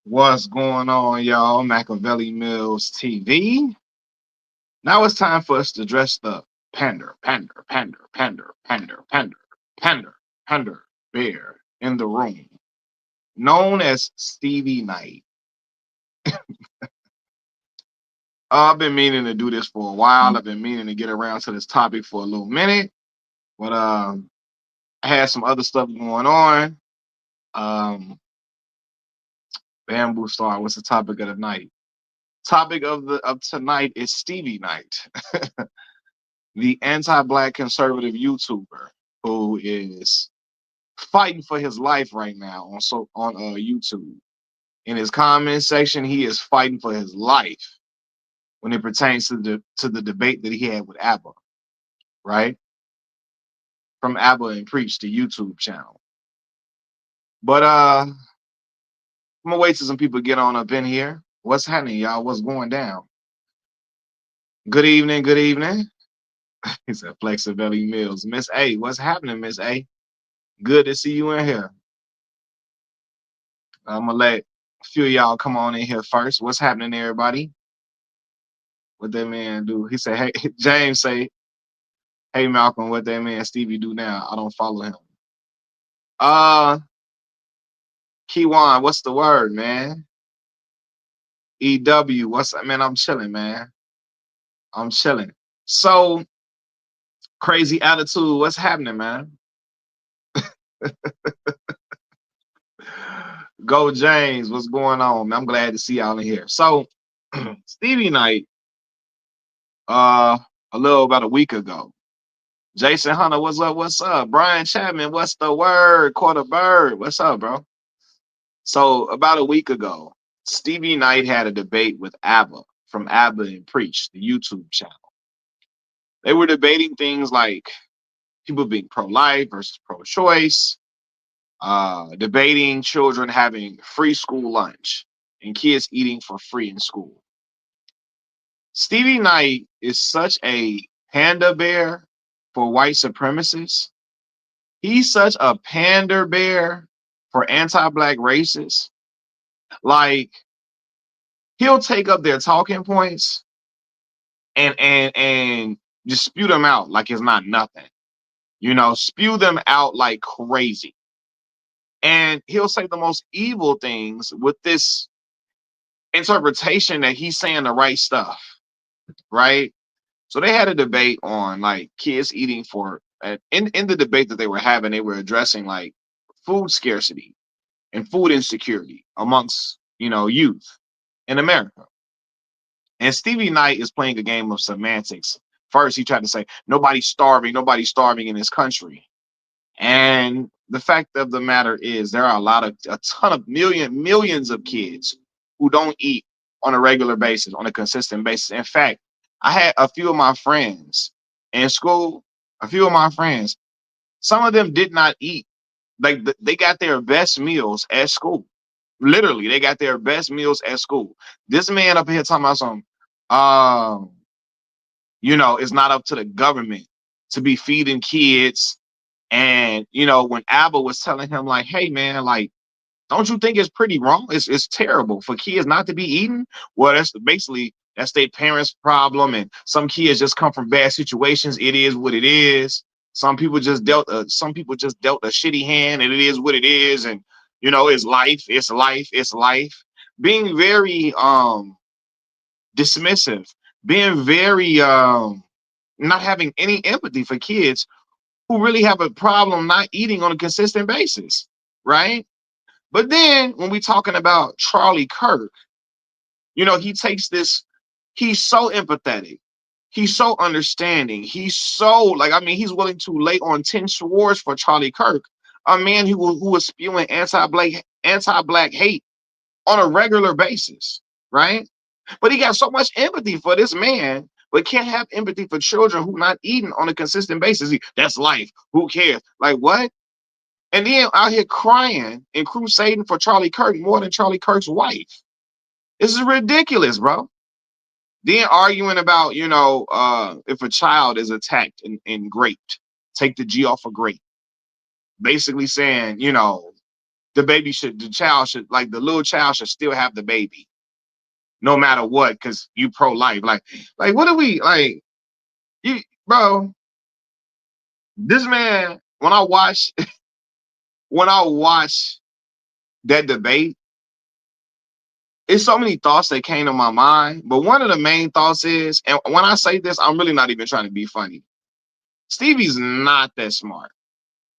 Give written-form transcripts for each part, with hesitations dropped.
What's going on, y'all? Machiavelli Mills TV. Now it's time for us to address the pander bear in the room, known as Stevie Knight. I've been meaning to do this for a while. I've been meaning to get around to this topic for a little minute, but I had some other stuff going on. Um, Bamboo Star. What's the topic of the night? Topic of tonight is Stevie Knight. The anti-black conservative YouTuber who is fighting for his life right now on YouTube. In his comment section, he is fighting for his life when it pertains to the debate that he had with ABBA, right? From ABBA and Preach, the YouTube channel. But I'm gonna wait till some people get on up in here. What's happening, y'all? What's going down? Good evening, good evening. He said Flexibility Mills. Miss A, what's happening, Miss A? Good to see you in here. I'm gonna let a few of y'all come on in here first. What's happening, everybody? What that man do? He said, "Hey, James say, hey Malcolm, what that man Stevie do now? I don't follow him." Uh, Kiwan, what's the word, man? EW, what's man? I'm chilling, man. I'm chilling. So crazy attitude. What's happening, man? Go James, what's going on? Man? I'm glad to see y'all in here. So Stevie Knight, uh, a little about a week ago. Jason Hunter, what's up? What's up? Brian Chapman, what's the word? Quarter bird, what's up, bro? So about a week ago, Stevie Knight had a debate with ABBA from ABBA and Preach, the YouTube channel. They were debating things like people being pro-life versus pro-choice, debating children having free school lunch and kids eating for free in school. Stevie Knight is such a panda bear for white supremacists. He's such a pander bear for anti-black racists. Like he'll take up their talking points and just spew them out like it's not nothing. Spew them out like crazy. And he'll say the most evil things with this interpretation that he's saying the right stuff, right? So they had a debate on like kids eating for in the debate that they were having, they were addressing like food scarcity and food insecurity amongst, youth in America. And Stevie Knight is playing a game of semantics. First, he tried to say nobody's starving in this country. And the fact of the matter is, there are a ton of millions of kids who don't eat on a regular basis, on a consistent basis. In fact, I had a few of my friends in school, some of them did not eat. Like they got their best meals at school. Literally, they got their best meals at school. This man up here talking about some, um, it's not up to the government to be feeding kids. And when ABBA was telling him, like, hey man, like, don't you think it's pretty wrong? It's terrible for kids not to be eating. Well, that's their parents' problem, and some kids just come from bad situations. It is what it is. Some people just dealt a shitty hand, and it is what it is. And it's life, it's life, it's life. Being very dismissive, being very not having any empathy for kids who really have a problem not eating on a consistent basis, right? But then when we're talking about Charlie Kirk, he takes this, he's so empathetic. He's so understanding. He's so he's willing to lay on 10 swords for Charlie Kirk, a man who was spewing anti-black hate on a regular basis, right? But he got so much empathy for this man, but can't have empathy for children who not eating on a consistent basis. That's life. Who cares? Like what? And then out here crying and crusading for Charlie Kirk more than Charlie Kirk's wife. This is ridiculous, bro. Then arguing about, if a child is attacked and raped, take the G off of grape. Basically saying, the child should, like the little child should still have the baby, no matter what, because you pro-life. Like what are we like? You, bro, this man, when I watch that debate, it's so many thoughts that came to my mind. But one of the main thoughts is, and when I say this, I'm really not even trying to be funny. Stevie's not that smart.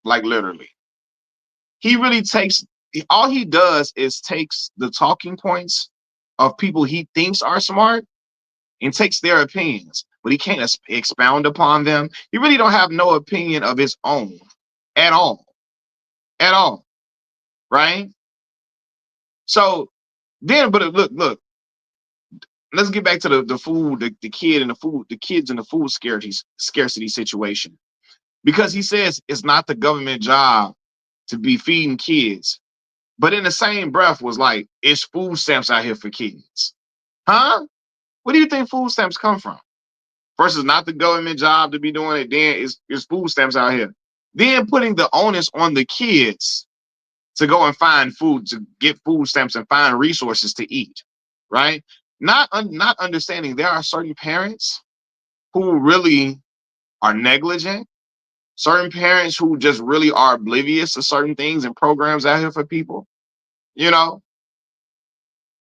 Like literally. He really takes all he does is takes the talking points of people he thinks are smart and takes their opinions, but he can't expound upon them. He really don't have no opinion of his own at all. At all. Right? So then, but look, let's get back to the food, the kid and the food, the kids in the food scarcity situation. Because he says it's not the government job to be feeding kids. But in the same breath was like, it's food stamps out here for kids. Huh? Where do you think food stamps come from? Versus not the government job to be doing it, then it's food stamps out here. Then putting the onus on the kids to go and find food, to get food stamps and find resources to eat, right? Not understanding there are certain parents who really are negligent, certain parents who just really are oblivious to certain things and programs out here for people, you know?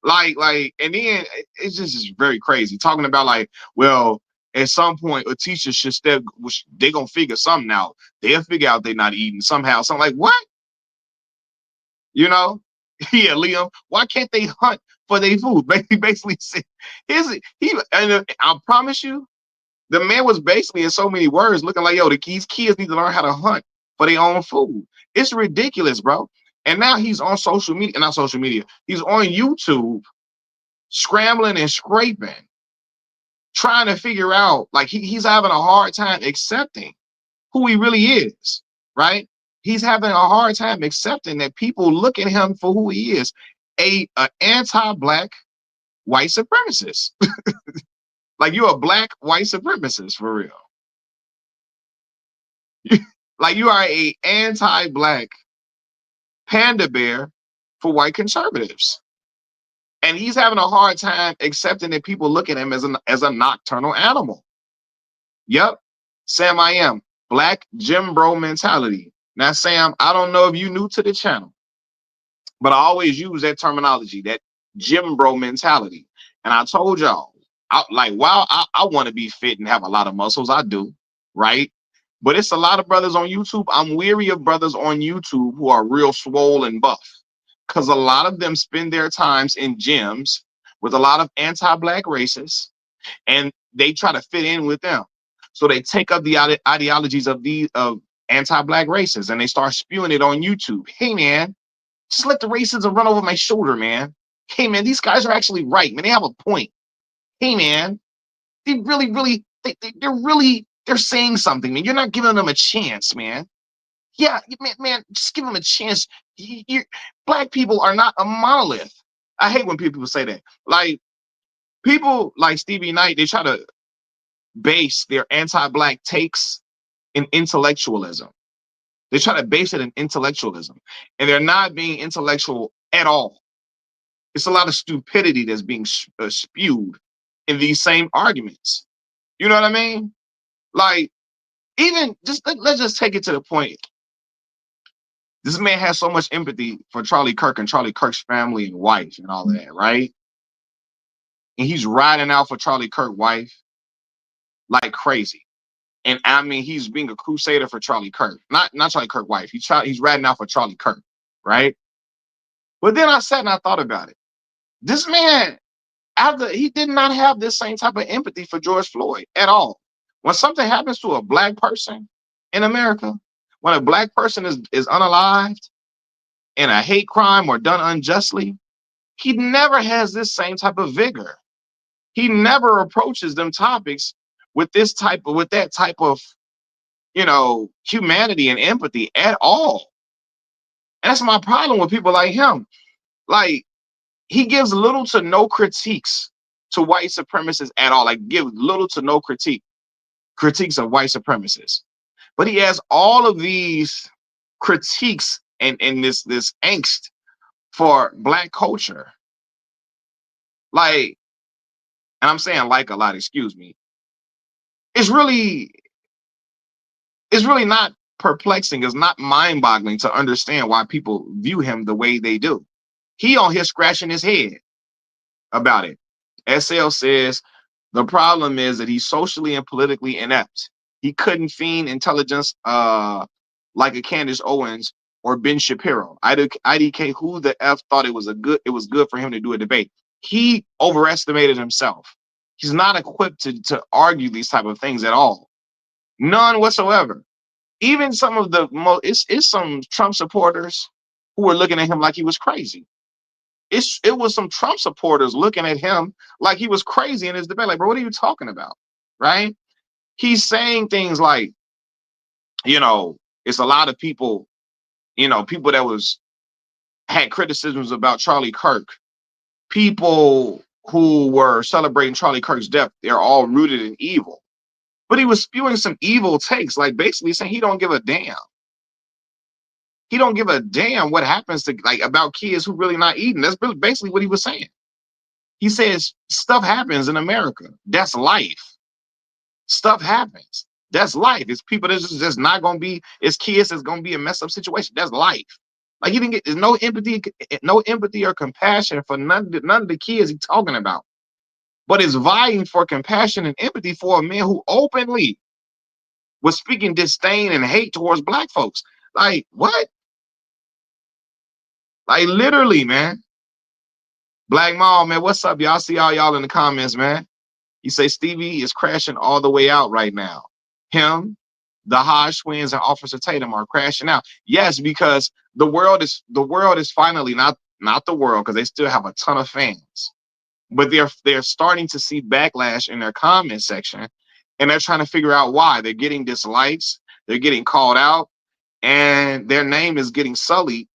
And then it's just very crazy talking about like, well, at some point a teacher should step, they're gonna figure something out. They'll figure out they're not eating somehow. So I'm like, what? You know? Yeah, Liam, why can't they hunt for their food? Basically said, and I promise you, the man was basically in so many words looking like, yo, these kids need to learn how to hunt for their own food. It's ridiculous, bro. And now he's on social media, not social media, he's on YouTube scrambling and scraping, trying to figure out, like he's having a hard time accepting who he really is, right? He's having a hard time accepting that people look at him for who he is, a anti-black white supremacist. Like you're a black white supremacist for real. Like you are a anti-black panda bear for white conservatives. And he's having a hard time accepting that people look at him as a nocturnal animal. Yep, Sam, I am. Black Jim Bro mentality. Now, Sam, I don't know if you're new to the channel, but I always use that terminology, that Jim Bro mentality. And I told y'all, while I want to be fit and have a lot of muscles, I do, right? But it's a lot of brothers on YouTube. I'm weary of brothers on YouTube who are real swole and buff, because a lot of them spend their times in gyms with a lot of anti-black racists, and they try to fit in with them. So they take up the ideologies of anti-black racists and they start spewing it on YouTube. Hey man, just let the racism run over my shoulder, man. Hey man, these guys are actually right, man. They have a point. Hey man, they really, they're saying something, man. You're not giving them a chance, man. Yeah, man, just give them a chance. Black people are not a monolith. I hate when people say that. Like people like Stevie Knight, they try to base their anti-black takes in intellectualism. They try to base it in intellectualism, and they're not being intellectual at all. It's a lot of stupidity that's being spewed in these same arguments. You know what I mean? Like, even just let's just take it to the point. This man has so much empathy for Charlie Kirk and Charlie Kirk's family and wife and all of that, right? And he's riding out for Charlie Kirk's wife like crazy. And I mean, he's being a crusader for Charlie Kirk, not Charlie Kirk's wife. He's riding out for Charlie Kirk, right? But then I sat and I thought about it. This man, he did not have this same type of empathy for George Floyd at all. When something happens to a black person in America, when a black person is unalived in a hate crime or done unjustly, he never has this same type of vigor. He never approaches them topics with that type of, humanity and empathy at all. And that's my problem with people like him. Like, he gives little to no critiques to white supremacists at all. Like, give little to no critiques of white supremacists. But he has all of these critiques and this angst for black culture. Like, and I'm saying like a lot, excuse me. It's really it's really not perplexing, it's not mind-boggling to understand why people view him the way they do. He on here scratching his head about it. SL says the problem is that he's socially and politically inept. He couldn't feign intelligence like a Candace Owens or Ben Shapiro. IDK, who the F thought it was good for him to do a debate. He overestimated himself. He's not equipped to argue these type of things at all. None whatsoever. Even some of the most it's some Trump supporters who were looking at him like he was crazy. It was some Trump supporters looking at him like he was crazy in his debate. Like, bro, what are you talking about? Right? He's saying things like, it's a lot of people, people that had criticisms about Charlie Kirk, people who were celebrating Charlie Kirk's death, they're all rooted in evil. But he was spewing some evil takes, like basically saying he don't give a damn. He don't give a damn what happens to about kids who really not eating. That's basically what he was saying. He says stuff happens in America. That's life. Stuff happens. That's life. It's people that's just not gonna be. It's kids that's gonna be a messed up situation. That's life. Like he didn't get. There's no empathy or compassion for none of the kids he's talking about. But is vying for compassion and empathy for a man who openly was speaking disdain and hate towards black folks. Like what? Like literally, man. Black Mall, man, what's up? Y'all see all y'all in the comments, man. You say Stevie is crashing all the way out right now. Him, the Hodge twins, and Officer Tatum are crashing out. Yes, because the world is finally not the world, because they still have a ton of fans, but they're starting to see backlash in their comment section, and they're trying to figure out why. They're getting dislikes, they're getting called out, and their name is getting sullied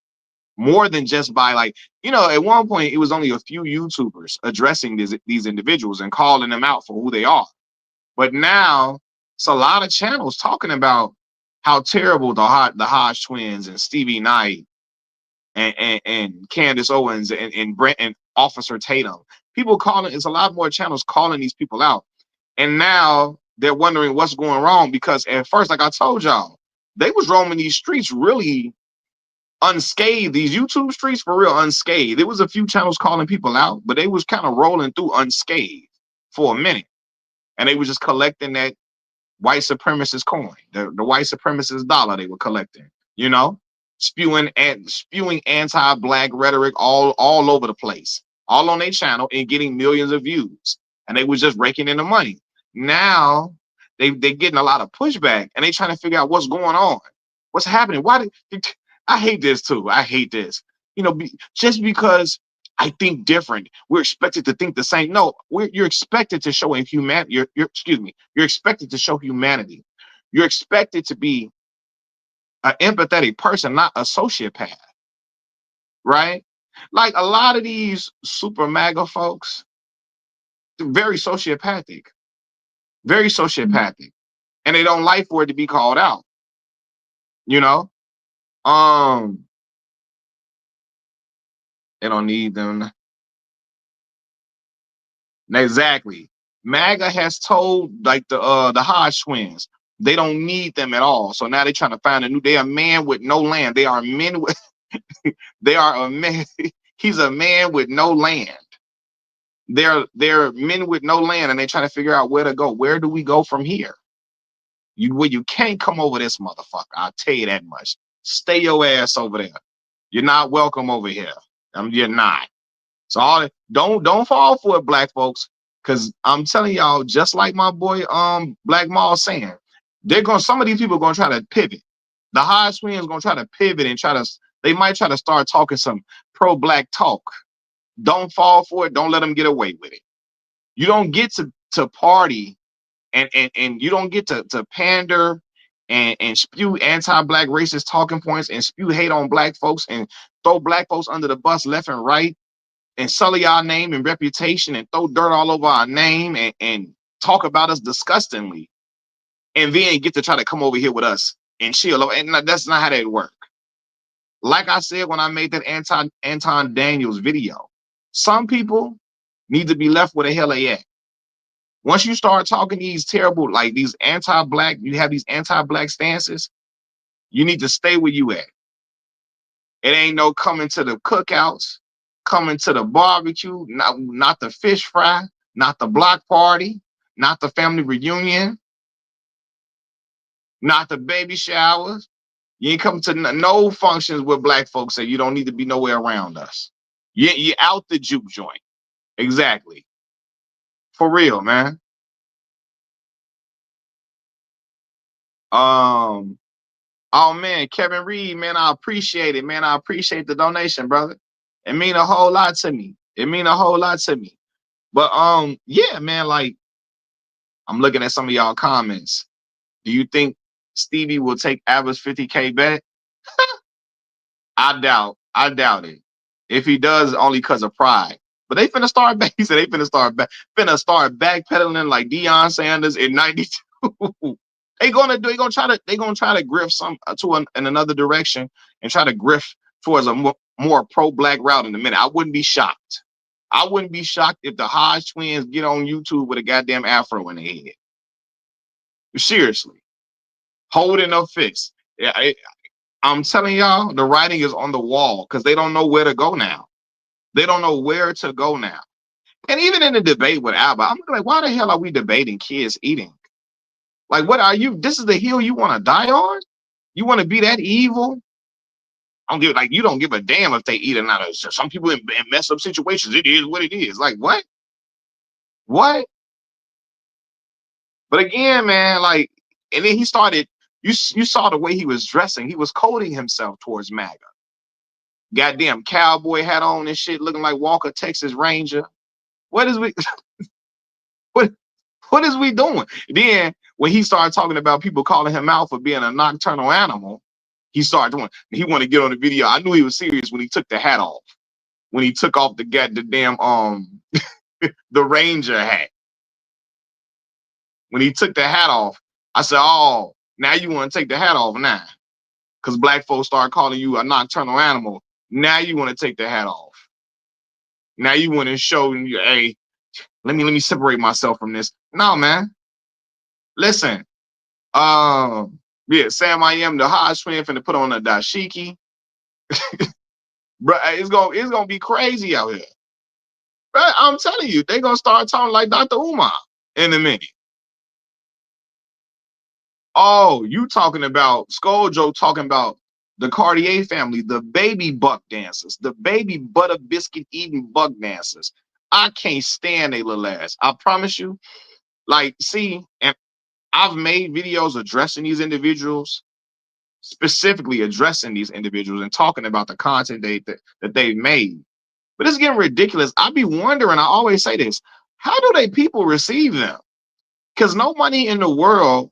more than just by at one point it was only a few YouTubers addressing these individuals and calling them out for who they are. But now it's a lot of channels talking about how terrible the Hodge twins and Stevie Knight and Candace Owens and Brent and Officer Tatum. People calling, it's a lot more channels calling these people out. And now they're wondering what's going wrong, because at first, like I told y'all, they was roaming these streets really unscathed. These YouTube streets for real unscathed. There was a few channels calling people out, but they was kind of rolling through unscathed for a minute. And they were just collecting that white supremacist coin, the white supremacist dollar they were collecting, spewing anti-black rhetoric all over the place, all on their channel and getting millions of views. And they was just raking in the money. Now they're getting a lot of pushback, and they trying to figure out what's going on, what's happening. Why did I hate this too? I hate this. Just because I think different, we're expected to think the same. No, you're expected to show you're expected to show humanity. You're expected to be an empathetic person, not a sociopath, right? Like a lot of these super MAGA folks, very sociopathic, and they don't like for it to be called out. They don't need them. Exactly. MAGA has told the Hodge twins they don't need them at all. So now they're trying to find they are man with no land. They are men with they are a man. He's a man with no land. They're men with no land, and they're trying to figure out where to go. Where do we go from here? You can't come over this motherfucker. I'll tell you that much. Stay your ass over there. You're not welcome over here. You're not. So don't fall for it, black folks, because I'm telling y'all, just like my boy Black Maul saying, some of these people are gonna try to pivot. The Hodge twins gonna try to pivot and they might try to start talking some pro-black talk. Don't fall for it. Don't let them get away with it. You don't get to party and you don't get to pander and spew anti-black racist talking points and spew hate on black folks and throw black folks under the bus left and right and sully our name and reputation and throw dirt all over our name and talk about us disgustingly, and then get to try to come over here with us and chill. And that's not how that work. like I said when I made that Anton Daniels video, some people need to be left where the hell they at. Once you start talking these terrible, like these anti-black, you have these anti-black stances, you need to stay where you at. It ain't no coming to the cookouts, coming to the barbecue, not the fish fry, not the block party, not the family reunion, not the baby showers. You ain't come to no functions where black folks say you don't need to be nowhere around us. You're out the juke joint. Exactly. For real, man. Um, oh man, Kevin Reed, man, I appreciate it, man. I appreciate the donation, brother. It mean a whole lot to me. It mean a whole lot to me. But yeah, man, like I'm looking at some of y'all comments. Do you think Stevie will take average 50K bet? I doubt it. If he does, only because of pride. But they finna start back. He said they finna start backpedaling like Deion Sanders in '92. They gonna try to grift in another direction and try to grift towards a more pro-black route in a minute. I wouldn't be shocked. I wouldn't be shocked if the Hodge twins get on YouTube with a goddamn afro in their head. Seriously, holding up fists. Yeah, I'm telling y'all, the writing is on the wall because they don't know where to go now. They don't know where to go now. And even in the debate with Alba, I'm like, why the hell are we debating kids eating? Like, what are you? This is the hill you want to die on? You want to be that evil? You don't give a damn if they eat or not. Some people in mess up situations. It is what it is. Like, what? What? But again, man, like, and then he started. You saw the way he was dressing. He was coding himself towards MAGA. Goddamn cowboy hat on and shit, looking like Walker Texas Ranger. What is we? What is we doing? Then when he started talking about people calling him out for being a nocturnal animal, he started doing. He wanted to get on the video. I knew he was serious when he took the hat off. When he took off the damn the Ranger hat. When he took the hat off, I said, "Oh, now you want to take the hat off now?" Because black folks start calling you a nocturnal animal. Now you want to take the hat off. Now you want to show you, hey, let me separate myself from this. No, man. Listen, yeah, Sam I am the Hodge twin finna put on a dashiki. Bro, it's gonna be crazy out here. Bro, I'm telling you, they gonna start talking like Dr. Umar in a minute. Oh, you talking about Joe talking about the Cartier family, the baby buck dancers, the baby butter biscuit eating buck dancers. I can't stand they little ass. I promise you. Like, see, and I've made videos addressing these individuals, specifically addressing these individuals and talking about the content that they've made. But it's getting ridiculous. I be wondering, I always say this, how do they people receive them? Because no money in the world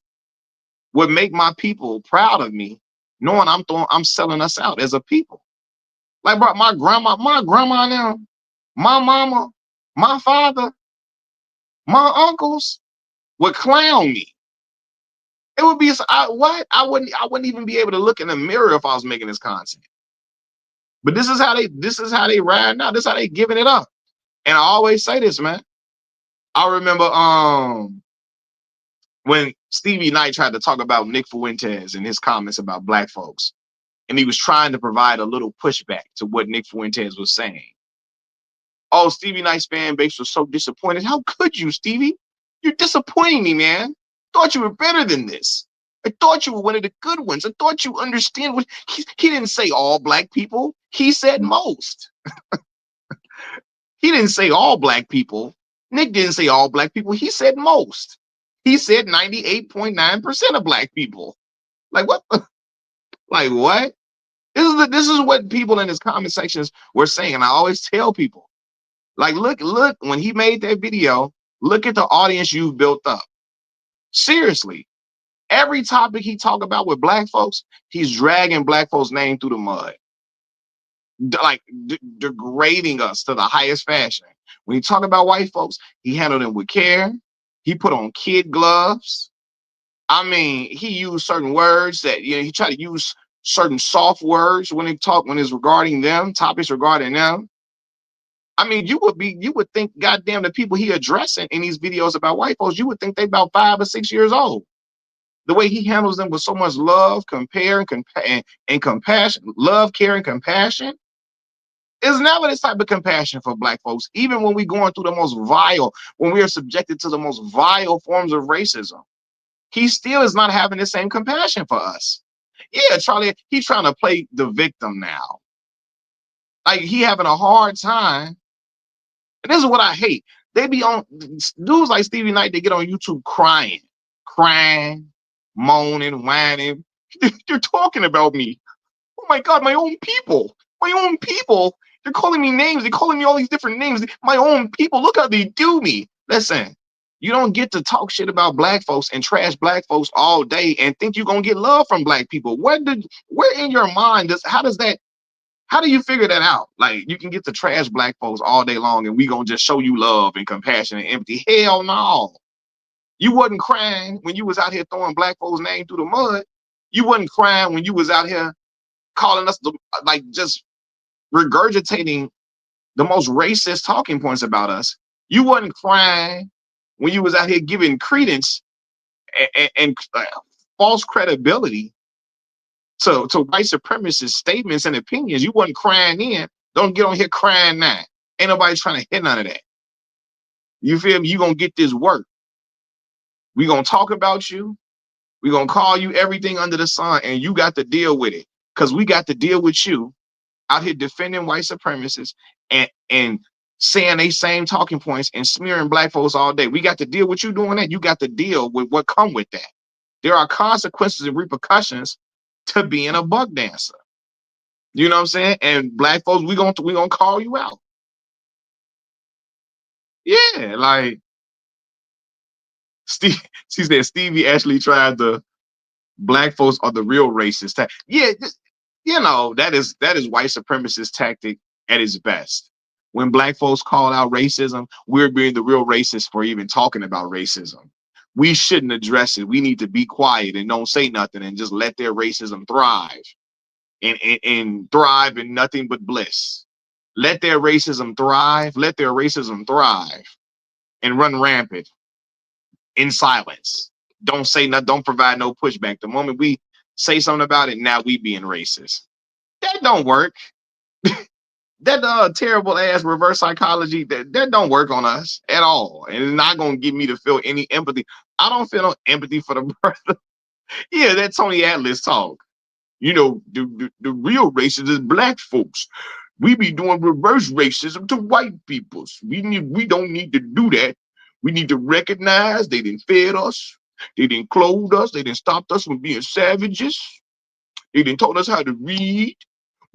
would make my people proud of me, knowing I'm selling us out as a people. Like, bro, my grandma now, my mama, my father, my uncles would clown me. It would be what I wouldn't even be able to look in the mirror if I was making this content. But this is how they ride now. This is how they giving it up. And I always say this, man. I remember when Stevie Knight tried to talk about Nick Fuentes and his comments about black folks, and he was trying to provide a little pushback to what Nick Fuentes was saying. Oh, Stevie Knight's fan base was so disappointed. How could you, Stevie? You're disappointing me, man. Thought you were better than this. I thought you were one of the good ones. I thought you understand what he didn't say all black people. He said most. He didn't say all black people. Nick didn't say all black people. He said most. He said 98.9% of black people. Like what? Like what? This is what people in his comment sections were saying. And I always tell people, like, look, when he made that video, look at the audience you've built up. Seriously. Every topic he talk about with black folks, he's dragging black folks' name through the mud. Degrading us to the highest fashion. When he talk about white folks, he handled them with care. He put on kid gloves. I mean, he used certain words that he tried to use certain soft words when they talk, when it's regarding them, topics regarding them. I mean, you would think, goddamn, the people he addressing in these videos about white folks, you would think they about 5 or 6 years old. The way he handles them with so much love, and compassion, love, care, and compassion. Is never this type of compassion for black folks, even when we going through the most vile, when we are subjected to the most vile forms of racism. He still is not having the same compassion for us. Yeah, Charlie, he's trying to play the victim now. Like he having a hard time. And this is what I hate. They be on dudes like Stevie Knight, they get on YouTube crying, moaning, whining. They're talking about me. Oh my God, my own people. My own people. They're calling me names. They're calling me all these different names. My own people. Look how they do me. Listen, you don't get to talk shit about black folks and trash black folks all day and think you're gonna get love from black people. Where in your mind how do you figure that out? Like you can get to trash black folks all day long and we gonna just show you love and compassion and empathy. Hell no. You wasn't crying when you was out here throwing black folks' name through the mud. You wasn't crying when you was out here calling us like just regurgitating the most racist talking points about us. You wasn't crying when you was out here giving credence and false credibility to white supremacist statements and opinions. You wasn't crying then. Don't get on here crying now. Ain't nobody trying to hit none of that. You feel me? You gonna get this work. We gonna talk about you. We gonna call you everything under the sun, and you got to deal with it. Cause we got to deal with you out here defending white supremacists and saying they same talking points and smearing black folks all day. We got to deal with you doing that. You got to deal with what come with that. There are consequences and repercussions to being a buck dancer. You know what I'm saying? And black folks, we gonna call you out. Yeah, like Steve, she said Stevie actually tried to black folks are the real racist. Yeah, you know that is white supremacist tactic at its best. When black folks call out racism, we're being the real racist for even talking about racism. We shouldn't address it. We need to be quiet and don't say nothing and just let their racism thrive and thrive in nothing but bliss. Let their racism thrive. Let their racism thrive and run rampant in silence. Don't say nothing. Don't provide no pushback. The moment we say something about it, now we being racist. That don't work. That terrible ass reverse psychology that don't work on us at all, and it's not gonna get me to feel any empathy. I don't feel no empathy for the brother. Yeah, that Tony Atlas talk. You know, the real racist is black folks. We be doing reverse racism to white peoples. We don't need to do that. We need to recognize they didn't fed us, they didn't clothe us, they didn't stop us from being savages, they didn't taught us how to read.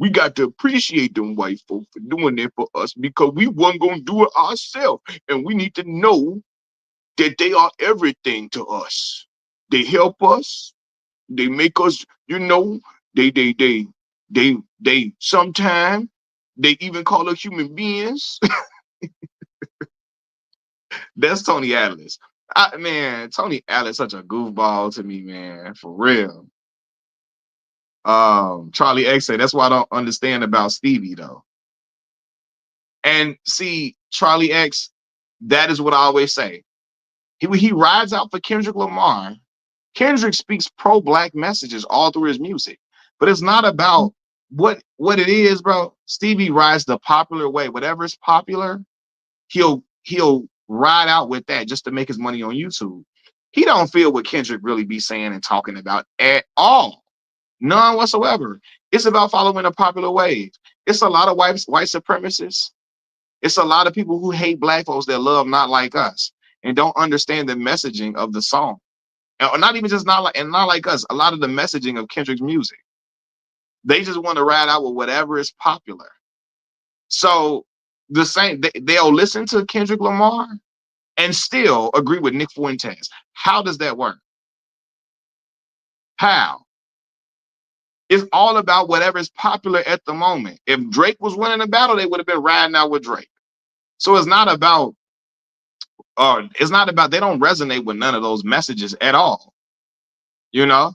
We got to appreciate them white folks for doing that for us because we weren't gonna do it ourselves. And we need to know that they are everything to us. They help us, they make us, you know, they sometimes they even call us human beings. That's Tony Atlas. Man, Tony Atlas such a goofball to me, man, for real. Charlie X said that's why I don't understand about Stevie though. And see, Charlie X, that is what I always say. He rides out for Kendrick Lamar. Kendrick speaks pro-black messages all through his music, but it's not about what it is, bro. Stevie rides the popular way. Whatever is popular, he'll ride out with that just to make his money on YouTube. He don't feel what Kendrick really be saying and talking about at all. None whatsoever. It's about following a popular wave. It's a lot of white supremacists. It's a lot of people who hate black folks that love not like us and don't understand the messaging of the song. Or not even just not like us. A lot of the messaging of Kendrick's music. They just want to ride out with whatever is popular. So the same, they'll listen to Kendrick Lamar and still agree with Nick Fuentes. How does that work? How? It's all about whatever is popular at the moment. If Drake was winning a battle, they would have been riding out with Drake. So it's not about they don't resonate with none of those messages at all. You know?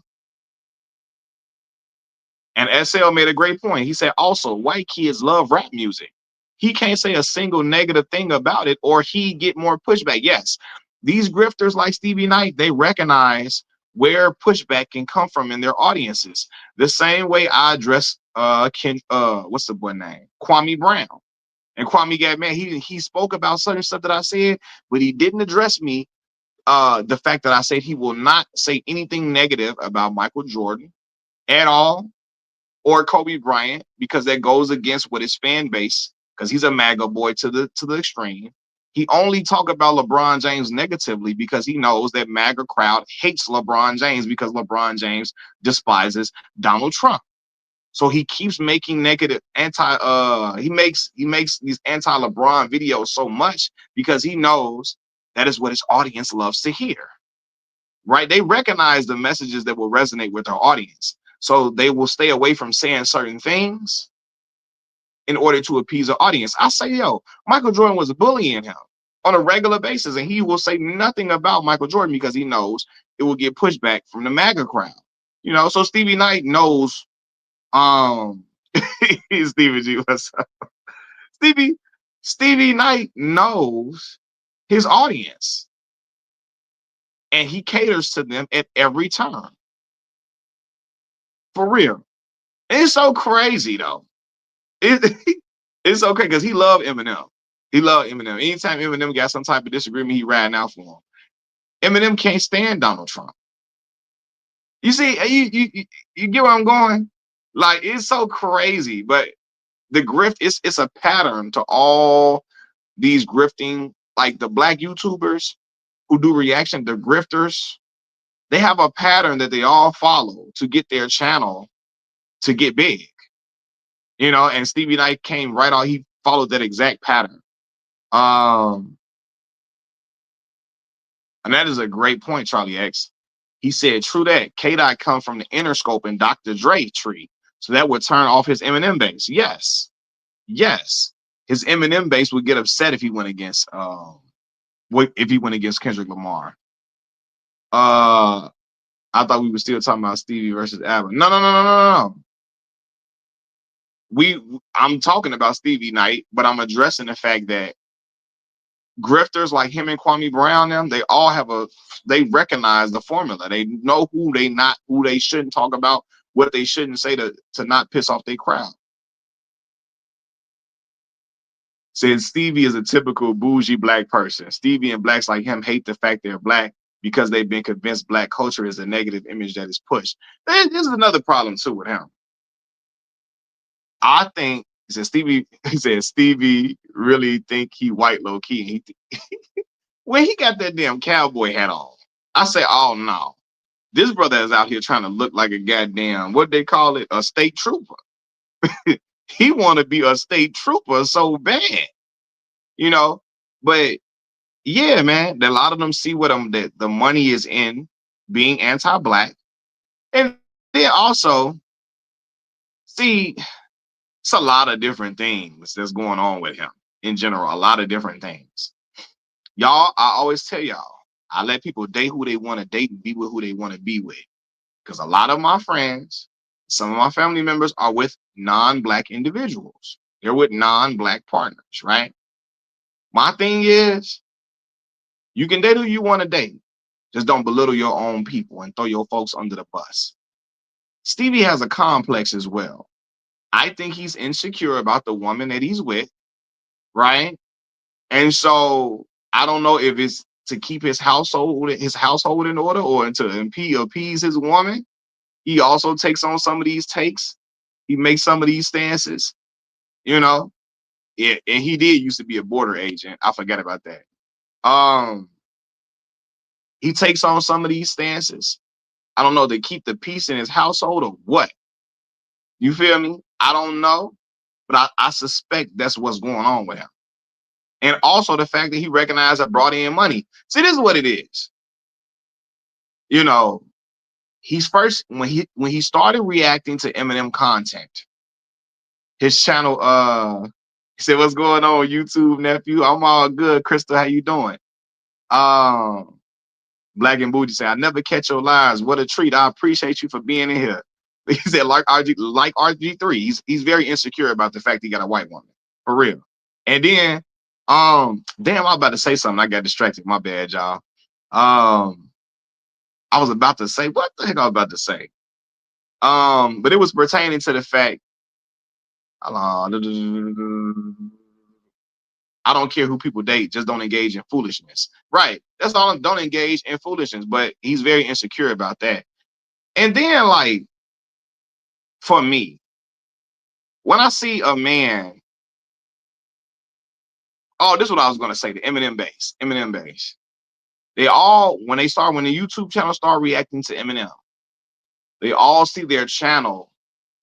And SL made a great point. He said, also, white kids love rap music. He can't say a single negative thing about it or he get more pushback. Yes, these grifters like Stevie Knight, they recognize where pushback can come from in their audiences. The same way I address what's the boy name? Kwame Brown. And Kwame got mad. He spoke about certain stuff that I said, but he didn't address me. The fact that I said he will not say anything negative about Michael Jordan at all or Kobe Bryant because that goes against what his fan base, because he's a MAGA boy to the extreme. He only talk about LeBron James negatively because he knows that MAGA crowd hates LeBron James because LeBron James despises Donald Trump. So he keeps making negative he makes these anti-LeBron videos so much because he knows that is what his audience loves to hear. Right? They recognize the messages that will resonate with their audience. So they will stay away from saying certain things in order to appease the audience. I say, yo, Michael Jordan was bullying him on a regular basis, and he will say nothing about Michael Jordan because he knows it will get pushback from the MAGA crowd. So Stevie Knight knows Stevie G, what's up? Stevie Stevie Knight knows his audience and he caters to them at every turn. For real. It's so crazy though. It, it's okay because he loved Eminem. He loved Eminem. Anytime Eminem got some type of disagreement, he riding out for him. Eminem can't stand Donald Trump. You see, you get where I'm going? Like, it's so crazy. But the grift, it's a pattern to all these grifting, like the black YouTubers who do reaction, the grifters, they have a pattern that they all follow to get their channel to get big. And Stevie Knight came right on, he followed that exact pattern. And that is a great point, Charlie X. He said, true that. K-Dot come from the Interscope and Dr. Dre tree. So that would turn off his Eminem base. Yes. His Eminem base would get upset if he went against Kendrick Lamar. I thought we were still talking about Stevie versus Alvin. No. I'm talking about Stevie Knight, but I'm addressing the fact that grifters like him and Kwame Brown, they recognize the formula. They know who they shouldn't talk about, what they shouldn't say to not piss off their crowd. Said Stevie is a typical bougie black person. Stevie and blacks like him hate the fact they're black because they've been convinced black culture is a negative image that is pushed. This is another problem too with him. I think he said Stevie really think he white low key. When he got that damn cowboy hat on, I say, oh no, this brother is out here trying to look like a goddamn, what they call it, a state trooper. He want to be a state trooper so bad, But yeah, man, a lot of them see that the money is in being anti-black, and they also see it's a lot of different things that's going on with him in general. A lot of different things. Y'all, I always tell y'all, I let people date who they want to date and be with who they want to be with. Because a lot of my friends, some of my family members are with non-black individuals. They're with non-black partners, right? My thing is, you can date who you want to date. Just don't belittle your own people and throw your folks under the bus. Stevie has a complex as well. I think he's insecure about the woman that he's with, right? And so I don't know if it's to keep his household in order or to appease his woman. He also takes on some of these takes. He makes some of these stances, Yeah, and he did used to be a border agent. I forgot about that. He takes on some of these stances. I don't know, to keep the peace in his household or what. You feel me? I don't know, but I suspect that's what's going on with him. And also the fact that he recognized I brought in money. See, this is what it is. He's first when he started reacting to Eminem content, his channel, he said, what's going on, YouTube, nephew? I'm all good. Crystal, how you doing? Black and Bougie said, I never catch your lives. What a treat. I appreciate you for being in here. He said like RG3. He's very insecure about the fact he got a white woman. For real. And then damn, I was about to say something. I got distracted. My bad, y'all. I was about to say what the heck I was about to say. But it was pertaining to the fact, I don't care who people date, just don't engage in foolishness. Right. That's all. Don't engage in foolishness. But he's very insecure about that. And then, like, for me, when I see a man, oh, this is what I was gonna say, the Eminem base. Eminem base. They all, when the YouTube channel start reacting to Eminem, they all see their channel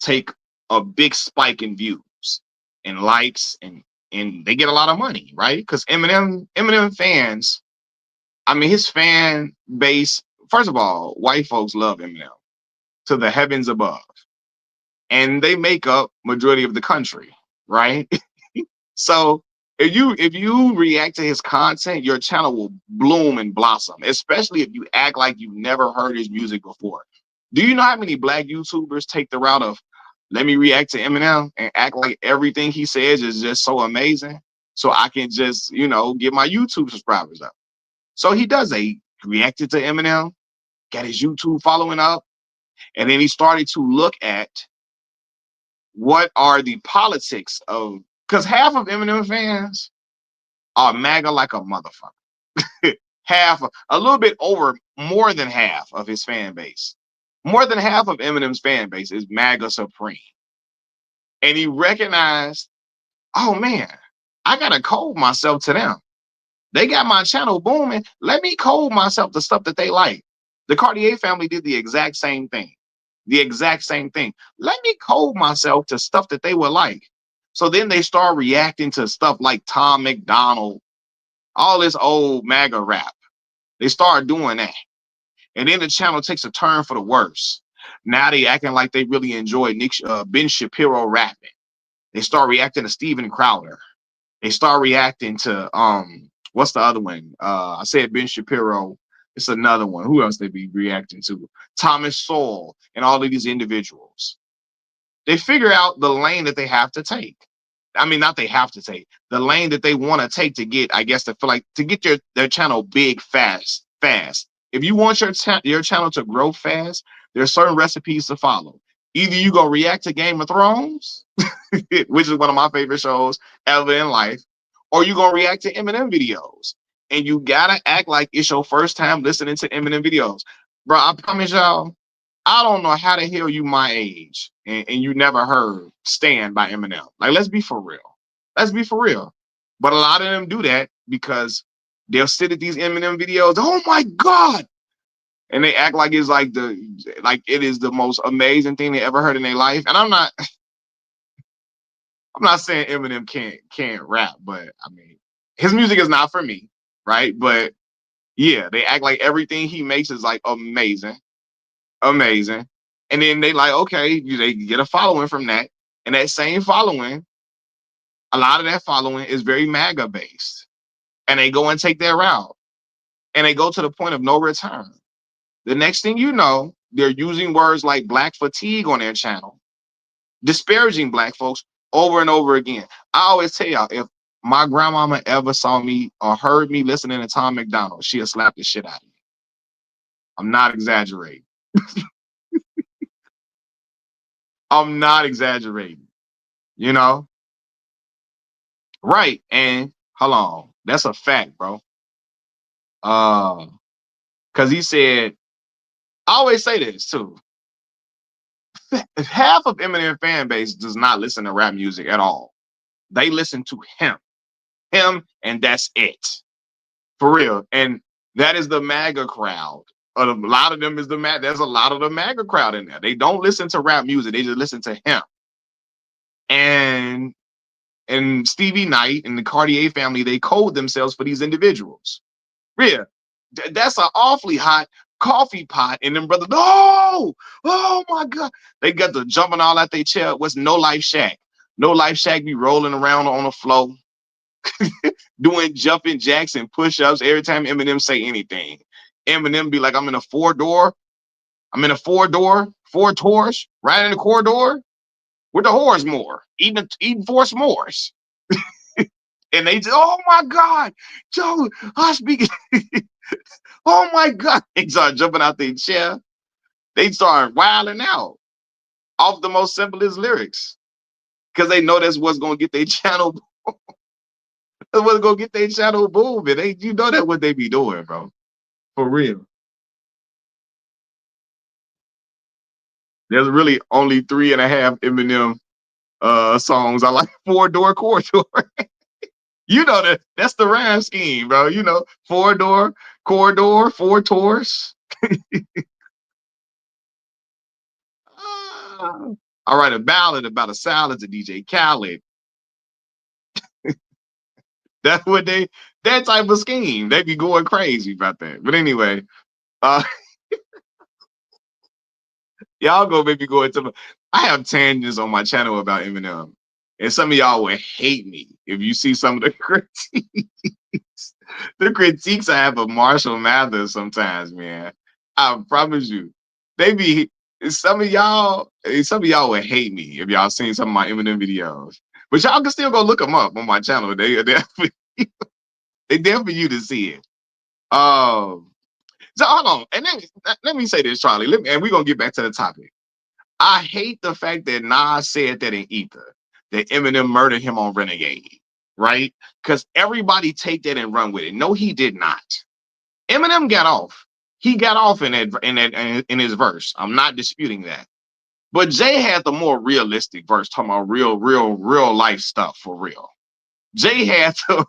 take a big spike in views and likes, and they get a lot of money, right? Because Eminem fans, I mean, his fan base, first of all, white folks love Eminem to the heavens above. And they make up majority of the country, right? So if you react to his content, your channel will bloom and blossom, especially if you act like you've never heard his music before. Do you know how many black YouTubers take the route of let me react to Eminem and act like everything he says is just so amazing so I can just, get my YouTube subscribers up? So he does that. He reacted to Eminem, got his YouTube following up, and then he started to look at what are the politics of, because half of Eminem fans are MAGA like a motherfucker. A little bit over, more than half of his fan base. More than half of Eminem's fan base is MAGA supreme. And he recognized, oh man, I gotta code myself to them. They got my channel booming. Let me code myself to stuff that they like. The Cartier family did the exact same thing. The exact same thing. Let me code myself to stuff that they would like. So then they start reacting to stuff like Tom McDonald, all this old MAGA rap. They start doing that. And then the channel takes a turn for the worse. Now they acting like they really enjoy Ben Shapiro rapping. They start reacting to Steven Crowder. They start reacting to what's the other one? I said Ben Shapiro. It's another one. Who else they be reacting to? Thomas Sowell and all of these individuals. They figure out the lane that they have to take. I mean, not they have to take, the lane that they want to take to get, I guess, to get their channel big fast. If you want your channel to grow fast, there's certain recipes to follow. Either you go react to Game of Thrones, which is one of my favorite shows ever in life, or you gonna react to Eminem videos. And you gotta act like it's your first time listening to Eminem videos. Bro, I promise y'all, I don't know how the hell you my age and you never heard Stand by Eminem. Like, let's be for real. Let's be for real. But a lot of them do that because they'll sit at these Eminem videos. Oh my God. And they act like it's like it is the most amazing thing they ever heard in their life. And I'm not saying Eminem can't rap, but I mean, his music is not for me, right? But yeah, they act like everything he makes is like amazing. Amazing. And then they like, okay, they get a following from that. And that same following, a lot of that following is very MAGA based. And they go and take their route. And they go to the point of no return. The next thing you know, they're using words like black fatigue on their channel, disparaging black folks over and over again. I always tell y'all, if my grandmama ever saw me or heard me listening to Tom McDonald, she'll slap the shit out of me. I'm not exaggerating. I'm not exaggerating. You know? Right. And hold on. That's a fact, bro. Because he said, I always say this too. Half of Eminem fan base does not listen to rap music at all. They listen to him. And that's it. For real. And that is the MAGA crowd. A lot of them is there's a lot of the MAGA crowd in there. They don't listen to rap music, they just listen to him. And Stevie Knight and the Cartier family, they code themselves for these individuals. Yeah. That's an awfully hot coffee pot. And them brothers, oh my God. They got the jumping all out their chair. What's No Life Shack? No Life Shack be rolling around on the floor, doing jumping jacks and push-ups every time Eminem say anything. Eminem be like, I'm in a 4-door. I'm in a four tours, right in the corridor with the whores more, eating four s'mores. And they just, oh my God, Joe, I speak. Oh my God. They start jumping out their chair. They start wilding out off the most simplest lyrics. Because they know that's what's gonna get their channel. That's what's gonna get their channel booming. You know that's what they be doing, bro. For real. There's really only 3.5 Eminem songs. I like Four Door Corridor. You know that's the rhyme scheme, bro. You know, four door, corridor, four tours. I write a ballad about a salad to DJ Khaled. That's what that type of scheme. They be going crazy about that. But anyway, uh, y'all go maybe go into. I have tangents on my channel about Eminem, and some of y'all would hate me if you see some of the critiques. The critiques I have of Marshall Mathers sometimes, man. I promise you, they be some of y'all would hate me if y'all seen some of my Eminem videos. But y'all can still go look them up on my channel. They there for you to see it. So hold on, and then let me say this, Charlie. And we're gonna get back to the topic. I hate the fact that Nas said that in Ether, that Eminem murdered him on Renegade, right? Because everybody take that and run with it. No, he did not. Eminem got off. He got off in his verse. I'm not disputing that. But Jay had the more realistic verse, talking about real life stuff for real. Jay had to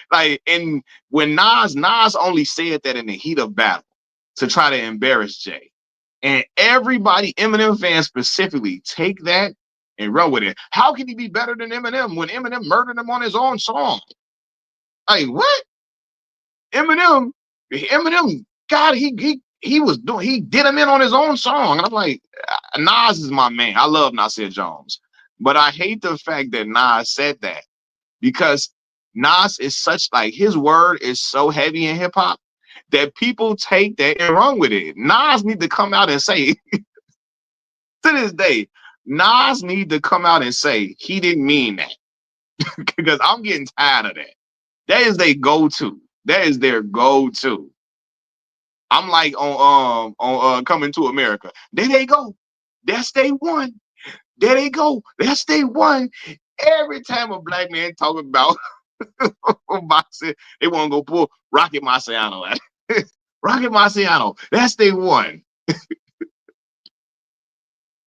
like, and when Nas only said that in the heat of battle to try to embarrass Jay. And everybody, Eminem fans specifically, take that and run with it. How can he be better than Eminem when Eminem murdered him on his own song? Like what? Eminem, God, he did him in on his own song. And I'm like, Nas is my man. I love Nasir Jones. But I hate the fact that Nas said that because Nas is such, like, his word is so heavy in hip hop that people take that and run with it. Nas need to come out and say, to this day, Nas need to come out and say he didn't mean that. Because I'm getting tired of that. That is their go-to. That is their go-to. I'm like on Coming to America. There they go. That's day one. There they go. That's day one. Every time a black man talking about boxing, they want to go pull Rocket Marciano at Rocket Marciano. That's day one.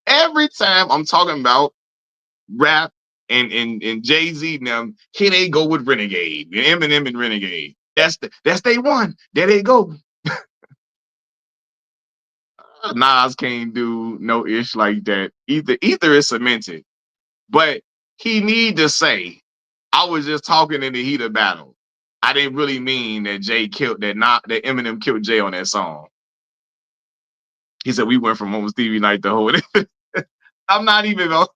Every time I'm talking about rap and Jay-Z and them, here they go with Renegade, Eminem and Renegade. That's day one. There they go. Nas can't do no ish like that. Ether is cemented, but he need to say, I was just talking in the heat of battle. I didn't really mean that that Eminem killed Jay on that song. He said we went from home Stevie night to whole. I'm not even on.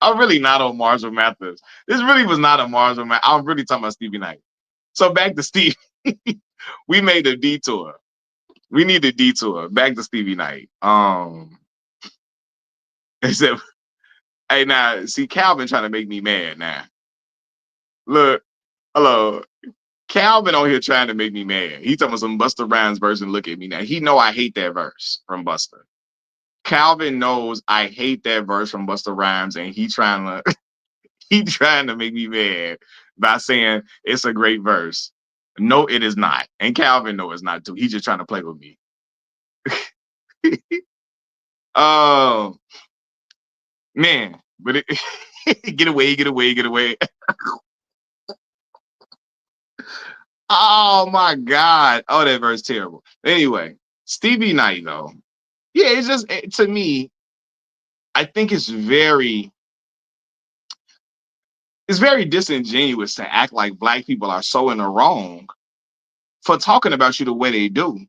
I'm really not on Marshall Mathers. This really was not a Marshall Mathers. I'm really talking about Stevie Knight. So back to Steve. We made a detour. We need a detour. Back to Stevie Knight. He said, hey, now, see, Calvin trying to make me mad now. Look, hello. Calvin on here trying to make me mad. He talking about some Busta Rhymes verse and look at me now. He know I hate that verse from Busta. Calvin knows I hate that verse from Busta Rhymes, and he trying to make me mad by saying it's a great verse. No, it is not. And Calvin knows it's not too. He's just trying to play with me. Oh, man. But get away. Oh my God. Oh, that verse terrible. Anyway, Stevie Knight though. Yeah, it's just, to me, I think it's very disingenuous to act like black people are so in the wrong for talking about you the way they do.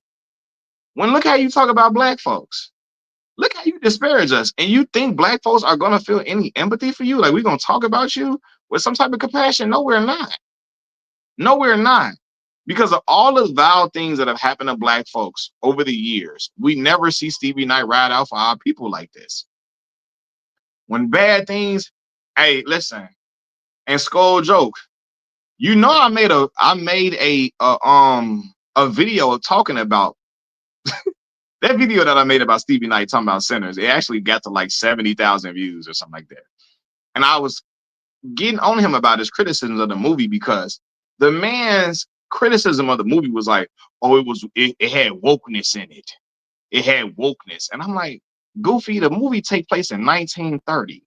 When look how you talk about black folks. Look how you disparage us. And you think black folks are going to feel any empathy for you? Like we're going to talk about you with some type of compassion? No, we're not. No, we're not. Because of all the vile things that have happened to black folks over the years, we never see Stevie Knight ride out for our people like this. When bad things, hey, listen, and Skull joke, you know, I made a video talking about that video that I made about Stevie Knight talking about sinners. It actually got to like 70,000 views or something like that. And I was getting on him about his criticisms of the movie because the man's criticism of the movie was like, oh, it had wokeness in it. It had wokeness. And I'm like, Goofy, the movie take place in 1930.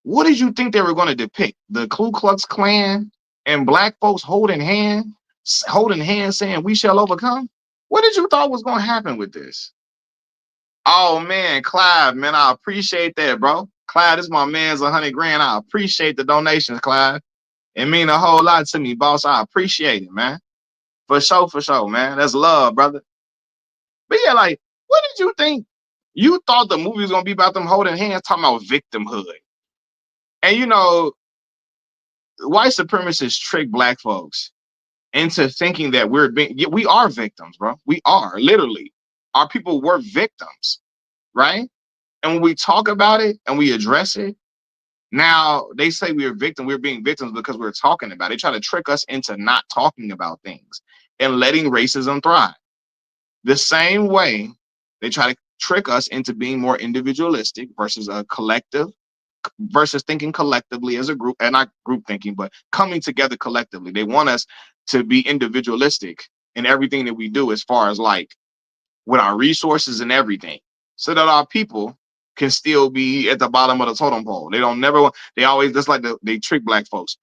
What did you think they were going to depict? The Ku Klux Klan and black folks holding hands saying we shall overcome? What did you thought was going to happen with this? Oh man, Clive, man, I appreciate that, bro. Clive, this my man's 100 grand. I appreciate the donations, Clive. It mean a whole lot to me, boss. I appreciate it, man. For sure, man. That's love, brother. But yeah, like, what did you think? You thought the movie was gonna be about them holding hands, talking about victimhood. And you know, white supremacists trick black folks into thinking that we are victims, bro. We are literally. Our people were victims, right? And when we talk about it and we address it, now they say we're being victims because we're talking about it. They try to trick us into not talking about things and letting racism thrive. The same way they try to trick us into being more individualistic versus a collective, versus thinking collectively as a group, and not group thinking, but coming together collectively. They want us to be individualistic in everything that we do, as far as like with our resources and everything, so that our people can still be at the bottom of the totem pole. They don't never want, they always, just like they trick black folks.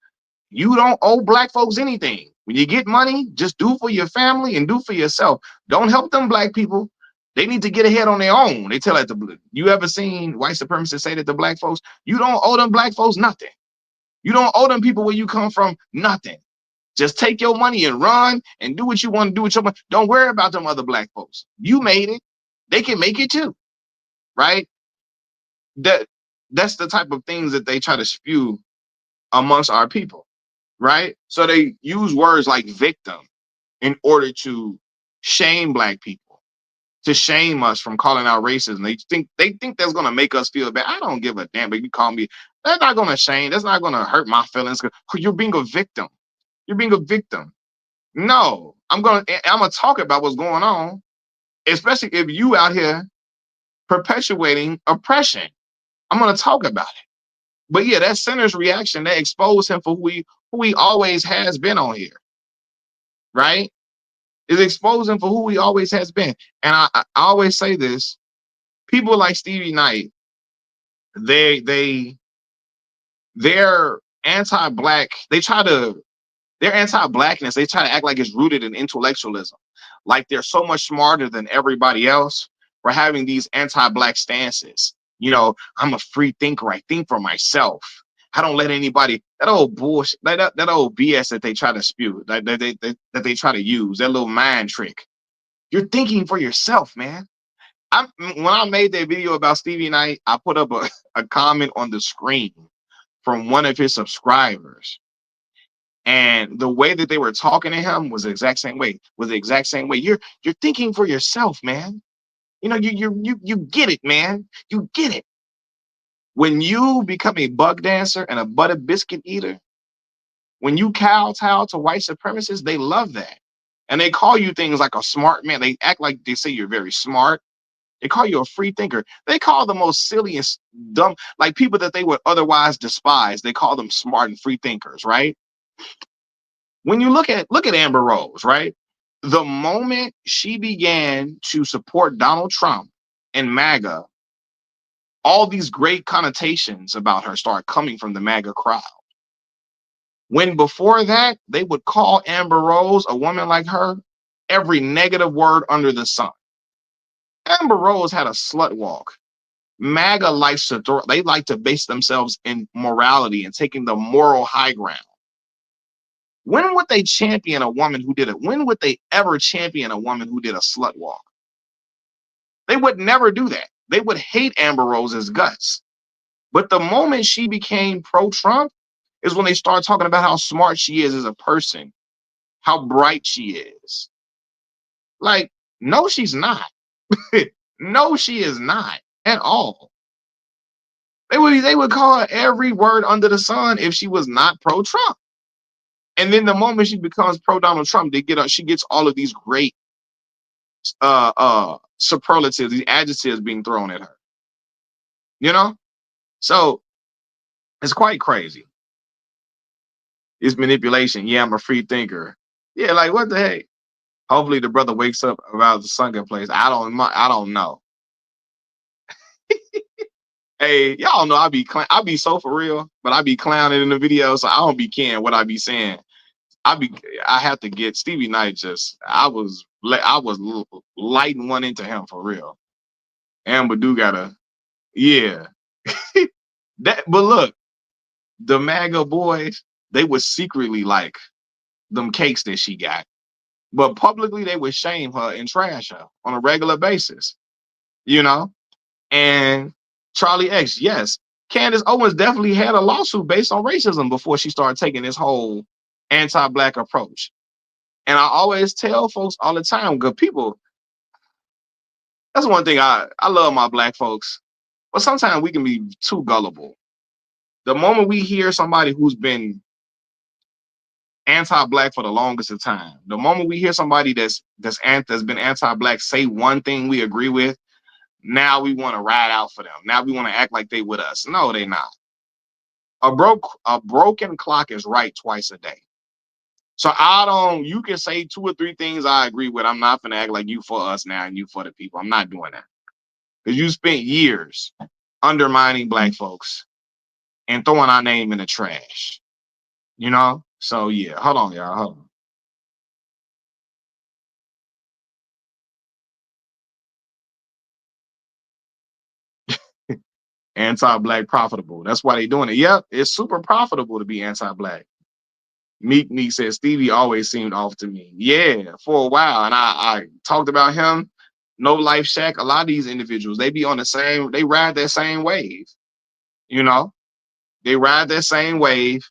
You don't owe black folks anything. When you get money, just do for your family and do for yourself. Don't help them black people. They need to get ahead on their own. They tell that you ever seen white supremacists say that to black folks? You don't owe them black folks nothing. You don't owe them people where you come from nothing. Just take your money and run and do what you want to do with your money. Don't worry about them other black folks. You made it. They can make it too, right? That's the type of things that they try to spew amongst our people, right? So they use words like victim in order to shame black people, to shame us from calling out racism. They think that's gonna make us feel bad. I don't give a damn, but you call me. That's not gonna shame. That's not gonna hurt my feelings. You're being a victim. You're being a victim. No, I'm gonna talk about what's going on, especially if you out here perpetuating oppression. I'm gonna talk about it. But yeah, that sinner's reaction, that exposed him for who he always has been on here, right? It exposed him for who he always has been. And I always say this: people like Stevie Knight, they they're anti-black. Their anti-blackness, they try to act like it's rooted in intellectualism, like they're so much smarter than everybody else for having these anti-black stances. You know, I'm a free thinker. I think for myself. I don't let anybody, that old bullshit, that old BS that they try to spew, that they try to use, that little mind trick. You're thinking for yourself, man. When I made that video about Stevie Knight, I put up a comment on the screen from one of his subscribers. And the way that they were talking to him was the exact same way. You're thinking for yourself, man. You know, you get it, man. You get it. When you become a bug dancer and a butter biscuit eater, when you kowtow to white supremacists, they love that. And they call you things like a smart man. They act like they say you're very smart. They call you a free thinker. They call the most silliest, dumb, like people that they would otherwise despise. They call them smart and free thinkers, right? When you look at Amber Rose, right? The moment she began to support Donald Trump and MAGA, all these great connotations about her start coming from the MAGA crowd. When before that, they would call Amber Rose, a woman like her, every negative word under the sun. Amber Rose had a slut walk. MAGA likes they like to base themselves in morality and taking the moral high ground. When would they champion a woman who did it? When would they ever champion a woman who did a slut walk? They would never do that. They would hate Amber Rose's guts. But the moment she became pro-Trump is when they start talking about how smart she is as a person, how bright she is. Like, no, she's not. No, she is not at all. They would call her every word under the sun if she was not pro Trump. And then the moment she becomes pro Donald Trump, she gets all of these great superlatives, these adjectives being thrown at her. You know? So it's quite crazy. It's manipulation. Yeah, I'm a free thinker. Yeah, like what the heck? Hopefully the brother wakes up about the sunken place. I don't know. Hey, y'all know I be so for real, but I be clowning in the video, so I don't be caring what I be saying. I be I have to get Stevie Knight. I was lighting one into him for real. Amber do gotta, yeah. That, but look, the MAGA boys, they would secretly like them cakes that she got, but publicly they would shame her and trash her on a regular basis. You know, and Charlie X, yes, Candace Owens definitely had a lawsuit based on racism before she started taking this whole anti-black approach. And I always tell folks all the time, good people, that's one thing I love my black folks, but sometimes we can be too gullible. The moment we hear somebody who's been anti-black for the longest of time, the moment we hear somebody that's been anti-black say one thing we agree with, now we want to ride out for them. Now we want to act like they with us. No, they not. A broken clock is right twice a day. So you can say two or three things I agree with. I'm not gonna act like you for us now and you for the people. I'm not doing that. Because you spent years undermining black folks and throwing our name in the trash. You know? So yeah, hold on, y'all. Hold on. Anti-black profitable. That's why they doing it. Yep, it's super profitable to be anti-black. Meek said Stevie always seemed off to me. Yeah, for a while. And I talked about him. No Life Shack. A lot of these individuals, they ride that same wave. You know, they ride that same wave,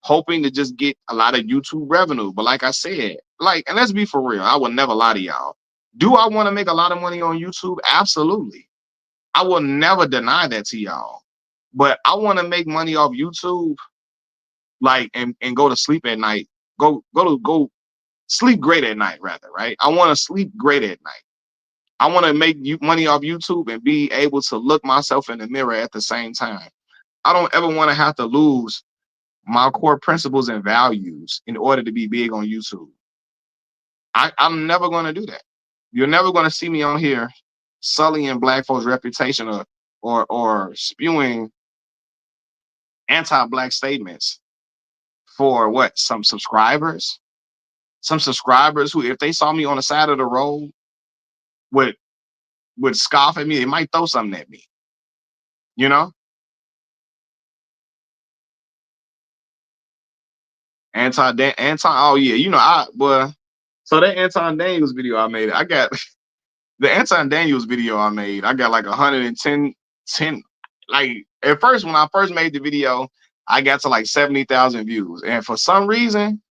hoping to just get a lot of YouTube revenue. But like I said, and let's be for real, I will never lie to y'all. Do I want to make a lot of money on YouTube? Absolutely. I will never deny that to y'all. But I want to make money off YouTube, and go to sleep at night. Go sleep great at night, rather, right? I want to sleep great at night. I want to make money off YouTube and be able to look myself in the mirror at the same time. I don't ever want to have to lose my core principles and values in order to be big on YouTube. I'm never going to do that. You're never going to see me on here sullying black folks' reputation or spewing anti-black statements for what? Some subscribers who, if they saw me on the side of the road, would would scoff at me. They might throw something at me. You know, anti. Oh yeah, So that Anton Daniels video I made, I got the Anton Daniels video I made. I got like 110. Like at first, when I first made the video, I got to like 70,000 views, and for some reason,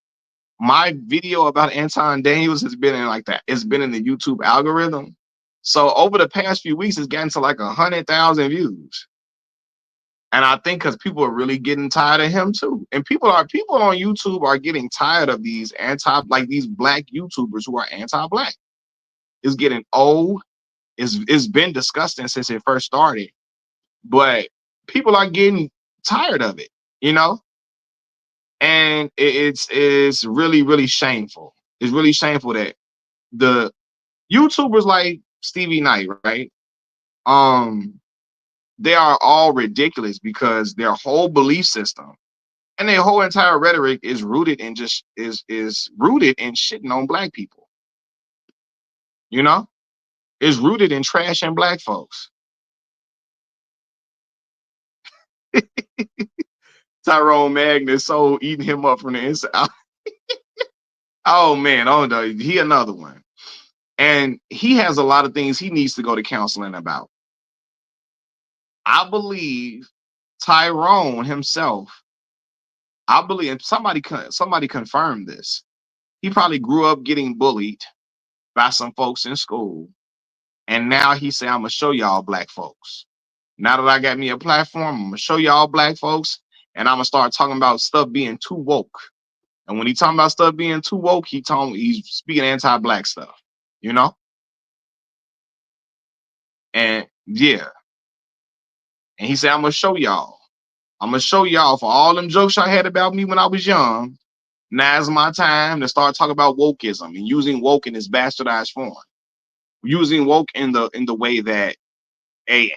my video about Anton Daniels has been in like that. It's been in the YouTube algorithm. So over the past few weeks, it's gotten to like 100,000 views. And I think because people are really getting tired of him too. And people on YouTube are getting tired of these black YouTubers who are anti-black. It's getting old. It's been disgusting since it first started. But people are getting tired of it, you know? And it's really, really shameful. It's really shameful that the YouTubers like Stevie Knight, right? Um, they are all ridiculous because their whole belief system and their whole entire rhetoric is rooted in rooted in shitting on black people. You know, is rooted in trashing black folks. Tyrone Magnus soul eating him up from the inside. Oh man, oh no, he another one. And he has a lot of things he needs to go to counseling about. I believe Tyrone himself, I believe somebody confirmed this. He probably grew up getting bullied by some folks in school. And now he said, I'm gonna show y'all black folks. Now that I got me a platform, I'm gonna show y'all black folks, and I'm gonna start talking about stuff being too woke. And when he talking about stuff being too woke, he's speaking anti-black stuff, you know? And yeah. And he said, I'm gonna show y'all. I'm gonna show y'all for all them jokes y'all had about me when I was young. Now's my time to start talking about wokeism and using woke in its bastardized form. Using woke in the way that a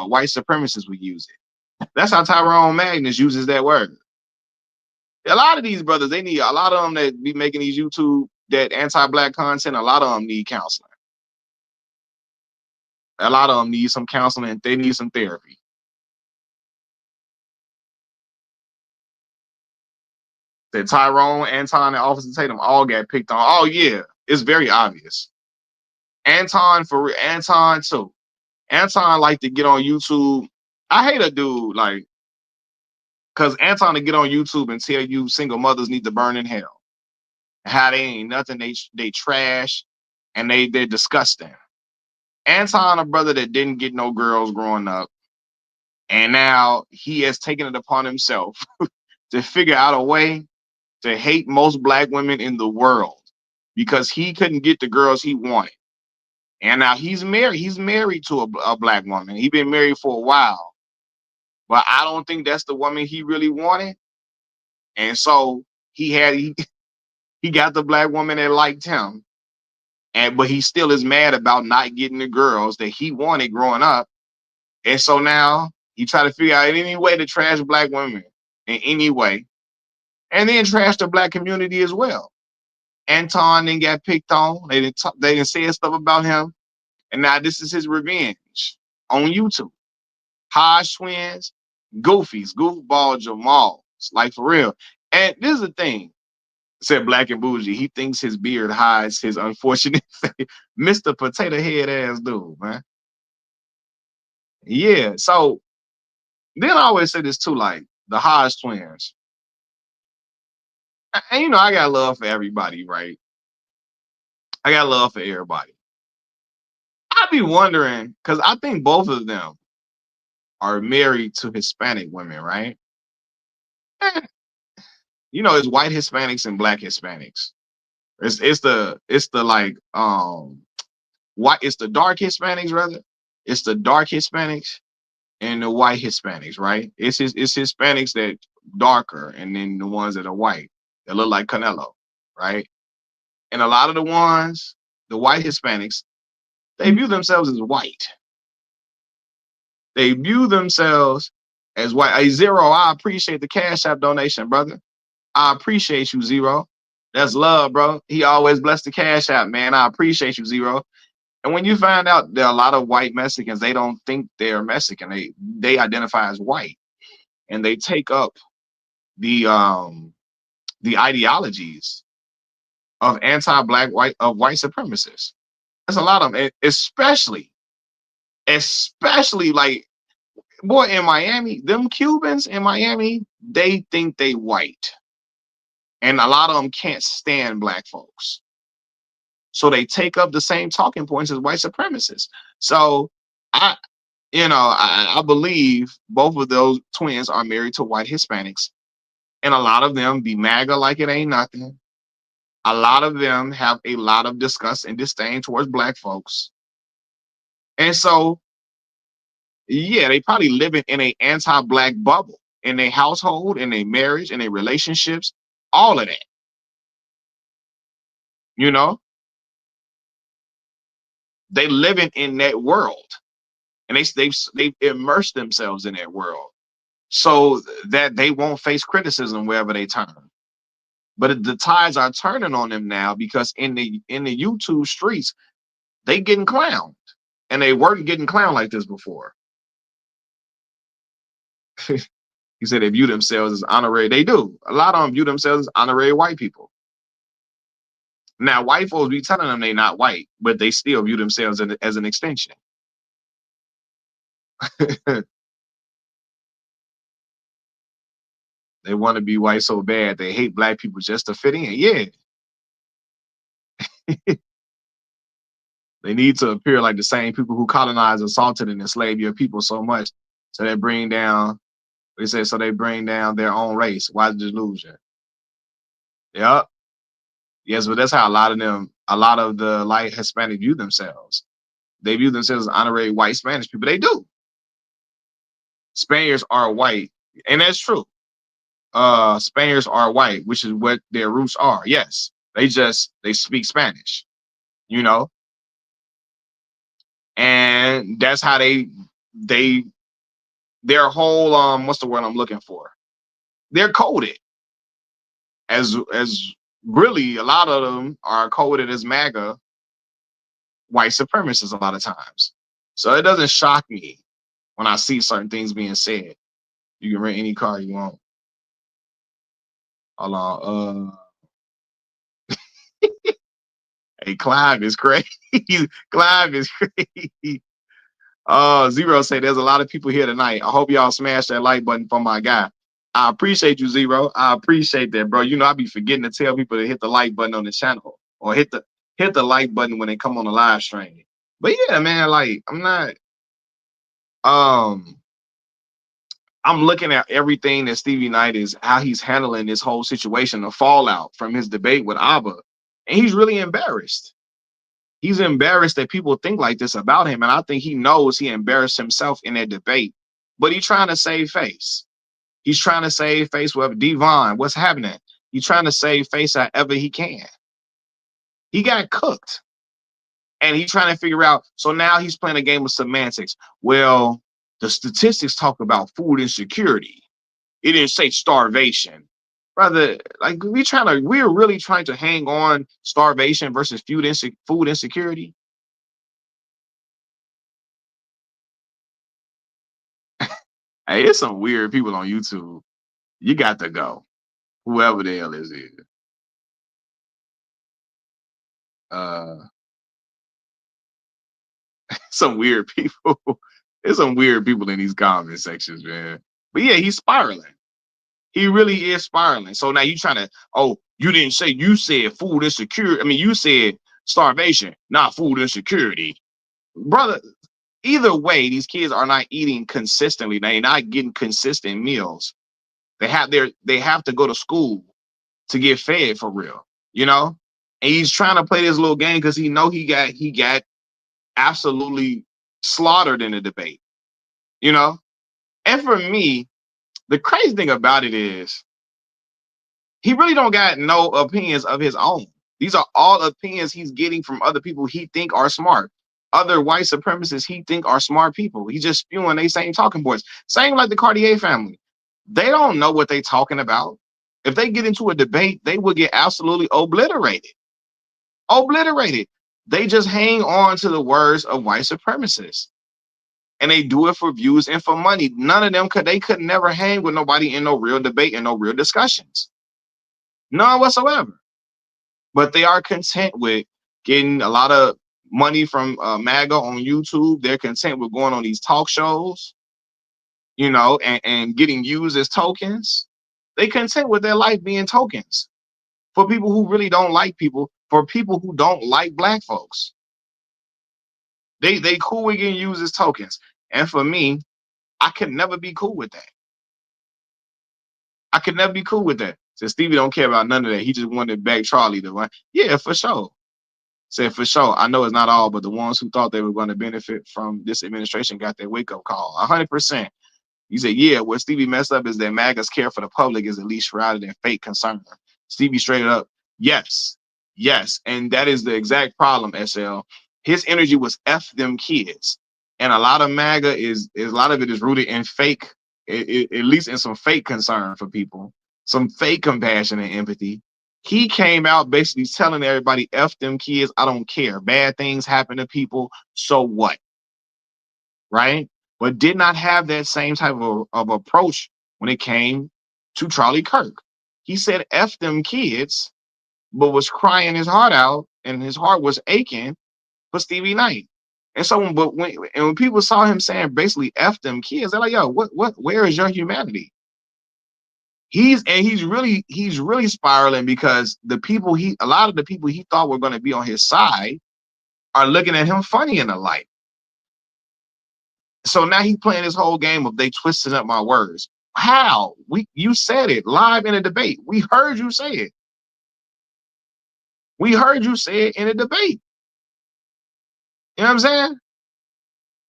white supremacist would use it. That's how Tyrone Magnus uses that word. A lot of these brothers, they need a lot of them that be making these YouTube that anti-black content. A lot of them need counseling. A lot of them need some counseling. They need some therapy. That Tyrone, Anton, and Officer Tatum all got picked on. Oh yeah, it's very obvious. Anton too. Anton like to get on YouTube. I hate a dude like because Anton to get on YouTube and tell you single mothers need to burn in hell. How they ain't nothing. They trash and they're disgusting. Anton, a brother that didn't get no girls growing up, and now he has taken it upon himself to figure out a way to hate most black women in the world because he couldn't get the girls he wanted. And now he's married. He's married to a black woman. He's been married for a while, but I don't think that's the woman he really wanted. And so he got the black woman that liked him, and but he still is mad about not getting the girls that he wanted growing up. And so now he try to figure out any way to trash black women in any way, and then trash the black community as well. Anton then got picked on. They didn't say stuff about him, and now this is his revenge on YouTube. Hodge twins, goofies, goofball Jamals, like for real. And this is the thing. Said Black and Bougie. He thinks his beard hides his unfortunate face. Mr. Potato Head ass dude, man. Yeah. So then I always say this too, like the Hodge twins. And I got love for everybody, right? I got love for everybody. I be wondering, because I think both of them are married to Hispanic women, right? And, it's white Hispanics and black Hispanics. It's the like white it's the dark Hispanics rather. It's the dark Hispanics and the white Hispanics, right? It's Hispanics that darker and then the ones that are white that look like Canelo, right? And a lot of the white Hispanics, they view themselves as white. They view themselves as white. Hey, Zero, I appreciate the Cash App donation, brother. I appreciate you, Zero. That's love, bro. He always bless the Cash App, man. I appreciate you, Zero. And when you find out there are a lot of white Mexicans, they don't think they're Mexican. They identify as white, and they take up the ideologies of anti-black white supremacists. There's a lot of them, especially like boy in Miami, them Cubans in Miami, they think they white, and a lot of them can't stand black folks. So they take up the same talking points as white supremacists. So I, I believe both of those twins are married to white Hispanics, and a lot of them be MAGA like it ain't nothing. A lot of them have a lot of disgust and disdain towards black folks, and so yeah, they probably living in a anti-black bubble in their household, in their marriage, in their relationships, all of that. You know, they living in that world, and they've immersed themselves in that world so that they won't face criticism wherever they turn. But the tides are turning on them now because in the YouTube streets, they getting clowned, and they weren't getting clowned like this before. He said they view themselves as honorary. They do. A lot of them view themselves as honorary white people. Now, white folks be telling them they not white, but they still view themselves as an extension. They want to be white so bad they hate black people just to fit in. Yeah, They need to appear like the same people who colonized, assaulted, and enslaved your people so much, so they bring down. They say so they bring down their own race. Why delusion? Yep. Yes, but that's how a lot of them, a lot of the light Hispanic view themselves. They view themselves as honorary white Spanish people. They do. Spaniards are white, and that's true. Spaniards are white, which is what their roots are. Yes, they speak Spanish, you know, and that's how they their whole what's the word I'm looking for? They're coded as really a lot of them are coded as MAGA white supremacists a lot of times. So it doesn't shock me when I see certain things being said. You can rent any car you want. Hold on. Hey, Clive is crazy. Clive is crazy. Zero say there's a lot of people here tonight. I hope y'all smash that like button for my guy. I appreciate you, Zero. I appreciate that, bro. You know, I be forgetting to tell people to hit the like button on the channel or hit the like button when they come on the live stream. But yeah, man, like um I'm looking at everything that Stevie Knight is, how he's handling this whole situation, the fallout from his debate with Abba, and he's really embarrassed. He's embarrassed that people think like this about him, and I think he knows he embarrassed himself in that debate. But he's trying to save face. He's trying to save face with Devon. What's happening? He's trying to save face however he can. He got cooked, and he's trying to figure out. So now he's playing a game of semantics. Well, the statistics talk about food insecurity. It didn't say starvation. Brother, like we're really trying to hang on starvation versus food insecurity. Hey, it's some weird people on YouTube. You got to go. Whoever the hell is it. Uh some weird people. There's some weird people in these comment sections, man. But yeah, he's spiraling. He really is spiraling. So now you trying to, oh, you said food insecurity. I mean, you said starvation, not food insecurity. Brother, either way, these kids are not eating consistently. They're not getting consistent meals. They have to go to school to get fed for real, you know? And he's trying to play this little game because he got absolutely slaughtered in the debate, you know? And for me, the crazy thing about it is he really don't got no opinions of his own. These are all opinions he's getting from other people he think are smart. Other white supremacists he think are smart people. He's just spewing they same talking points. Same like the Cartier family. They don't know what they talking about. If they get into a debate, they will get absolutely obliterated. Obliterated. They just hang on to the words of white supremacists. And they do it for views and for money. None of them could never hang with nobody in no real debate and no real discussions. None whatsoever. But they are content with getting a lot of money from MAGA on YouTube. They're content with going on these talk shows, you know, and getting used as tokens. They content with their life being tokens for people who really don't like people, for people who don't like black folks. They cool with getting used as tokens. And for me, I could never be cool with that. I could never be cool with that. So Stevie don't care about none of that. He just wanted back Charlie to run. Yeah, for sure. Said for sure. I know it's not all, but the ones who thought they were going to benefit from this administration got their wake up call. 100%. You said, yeah, what Stevie messed up is that MAGA's care for the public is at least shrouded in fake concern. Stevie straight up, yes, yes. And that is the exact problem, SL. His energy was F them kids. And a lot of MAGA is a lot of it is rooted in fake, at least in some fake concern for people, some fake compassion and empathy. He came out basically telling everybody, F them kids, I don't care. Bad things happen to people, so what? Right? But did not have that same type of approach when it came to Charlie Kirk. He said F them kids, but was crying his heart out, and his heart was aching for Stevie Knight. And so when people saw him saying basically F them kids, they're like, yo, where is your humanity? He's really spiraling because a lot of the people he thought were going to be on his side are looking at him funny in the light. So now he's playing this whole game of they twisting up my words. How? You said it live in a debate. We heard you say it. We heard you say it in a debate. You know what I'm saying?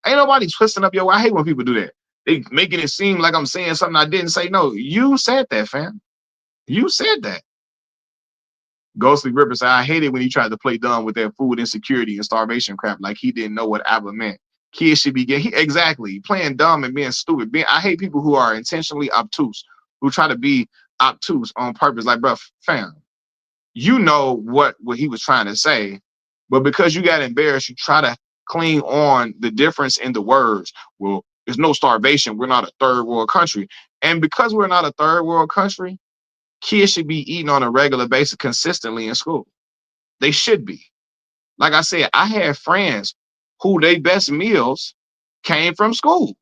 Ain't nobody twisting up your. I hate when people do that. They making it seem like I'm saying something I didn't say. No, you said that, fam. You said that. Ghostly Ripper said, I hate it when he tried to play dumb with that food insecurity and starvation crap, like he didn't know what ABBA meant. Kids should be getting exactly playing dumb and being stupid. I hate people who are intentionally obtuse, who try to be obtuse on purpose. Like, bro, fam, you know what he was trying to say, but because you got embarrassed, you try to cling on the difference in the words. Well, there's no starvation. We're not a third world country. And because we're not a third world country, kids should be eating on a regular basis consistently in school. They should be. Like I said, I had friends who their best meals came from school.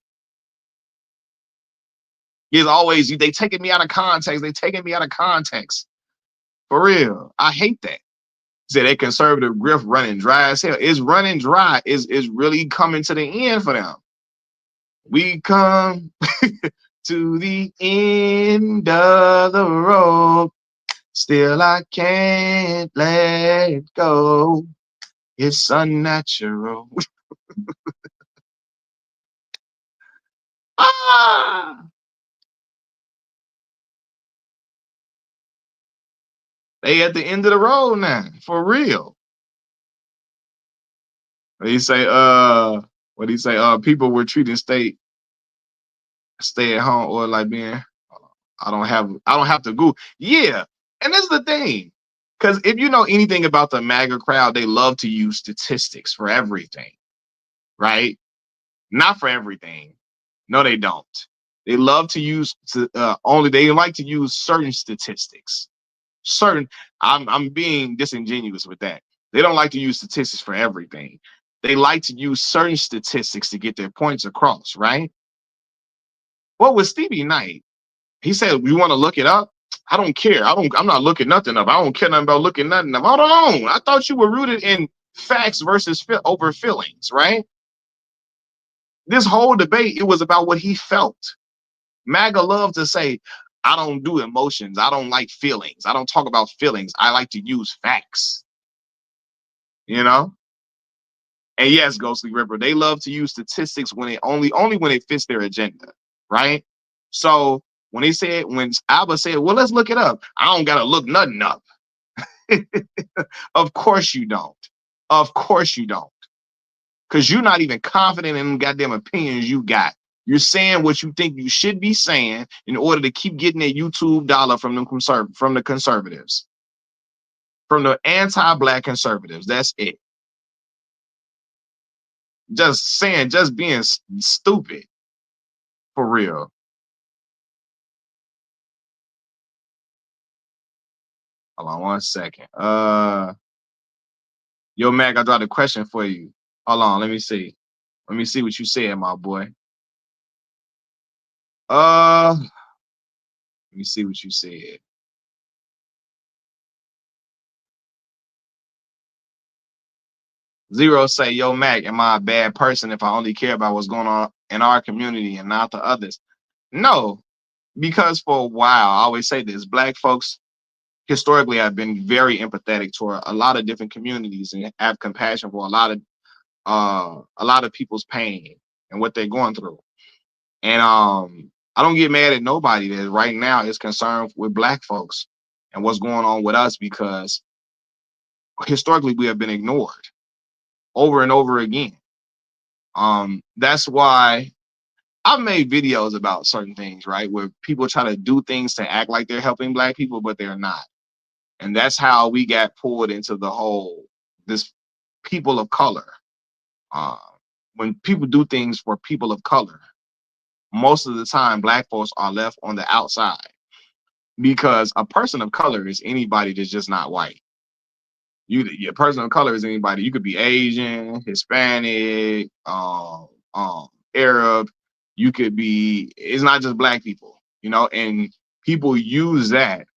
It's always they taking me out of context. They taking me out of context. For real. I hate that. Say that conservative grift running dry as hell. It's running dry. Is really coming to the end for them. We come to the end of the road. Still I can't let go. It's unnatural. Ah! They at the end of the road now, for real. He say, what do you say? People were treating stay at home or like being I don't have to go. Yeah. And that's the thing. Because if you know anything about the MAGA crowd, they love to use statistics for everything, right? Not for everything. No, they don't. They love to use they like to use certain statistics. I'm being disingenuous with that. They don't like to use statistics for everything. They like to use certain statistics to get their points across, right? Well, with Stevie Knight, he said, "You want to look it up? I don't care. I'm not looking nothing up. I don't care nothing about looking nothing up. Hold on. I thought you were rooted in facts versus over feelings, right? This whole debate, it was about what he felt. MAGA love to say, I don't do emotions. I don't like feelings. I don't talk about feelings. I like to use facts, you know? And yes, Ghostly Ripper, they love to use statistics when it only when it fits their agenda, right? So when Alba said, well, let's look it up. I don't gotta look nothing up. Of course you don't. Of course you don't. Because you're not even confident in the goddamn opinions you got. You're saying what you think you should be saying in order to keep getting a YouTube dollar from the conservatives, from the anti-black conservatives. That's it. Just being stupid, for real. Hold on 1 second. Yo, Mac, I got a question for you. Hold on, let me see. Let me see what you said, my boy. Let me see what you said. Zero say, yo, Mac, am I a bad person if I only care about what's going on in our community and not the others? No, because for a while, I always say this, black folks historically have been very empathetic toward a lot of different communities and have compassion for a lot of people's pain and what they're going through. And I don't get mad at nobody that right now is concerned with black folks and what's going on with us, because historically we have been ignored over and over again. That's why I've made videos about certain things, right? Where people try to do things to act like they're helping black people, but they're not. And that's how we got pulled into the whole this people of color. Uh, when people do things for people of color, most of the time black folks are left on the outside, because a person of color is anybody that's just not white. A person of color is anybody. You could be Asian, Hispanic, Arab. You could be. It's not just black people, you know. And people use that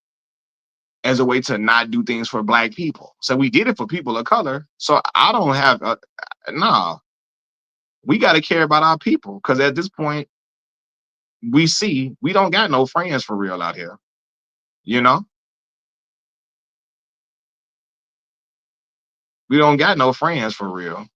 as a way to not do things for black people. So we did it for people of color. So I don't have nah. We got to care about our people because at this point we see we don't got no friends for real out here. You know, we don't got no friends for real.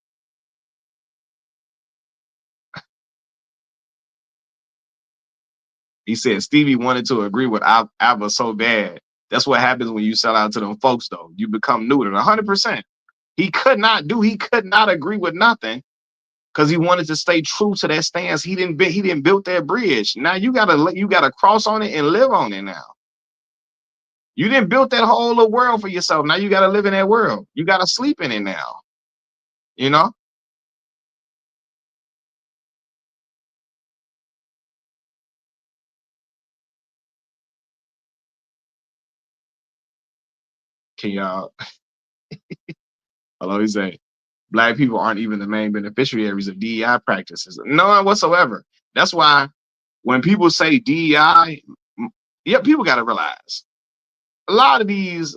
He said Stevie wanted to agree with Abba so bad. That's what happens when you sell out to them folks, though. You become neutered 100%. He could not agree with nothing because he wanted to stay true to that stance. He didn't build that bridge. Now you gotta cross on it and live on it now. You didn't build that whole little world for yourself. Now you gotta live in that world. You gotta sleep in it now. You know? Can y'all hello, he say black people aren't even the main beneficiaries of DEI practices. None whatsoever. That's why when people say DEI, yeah, people got to realize a lot of these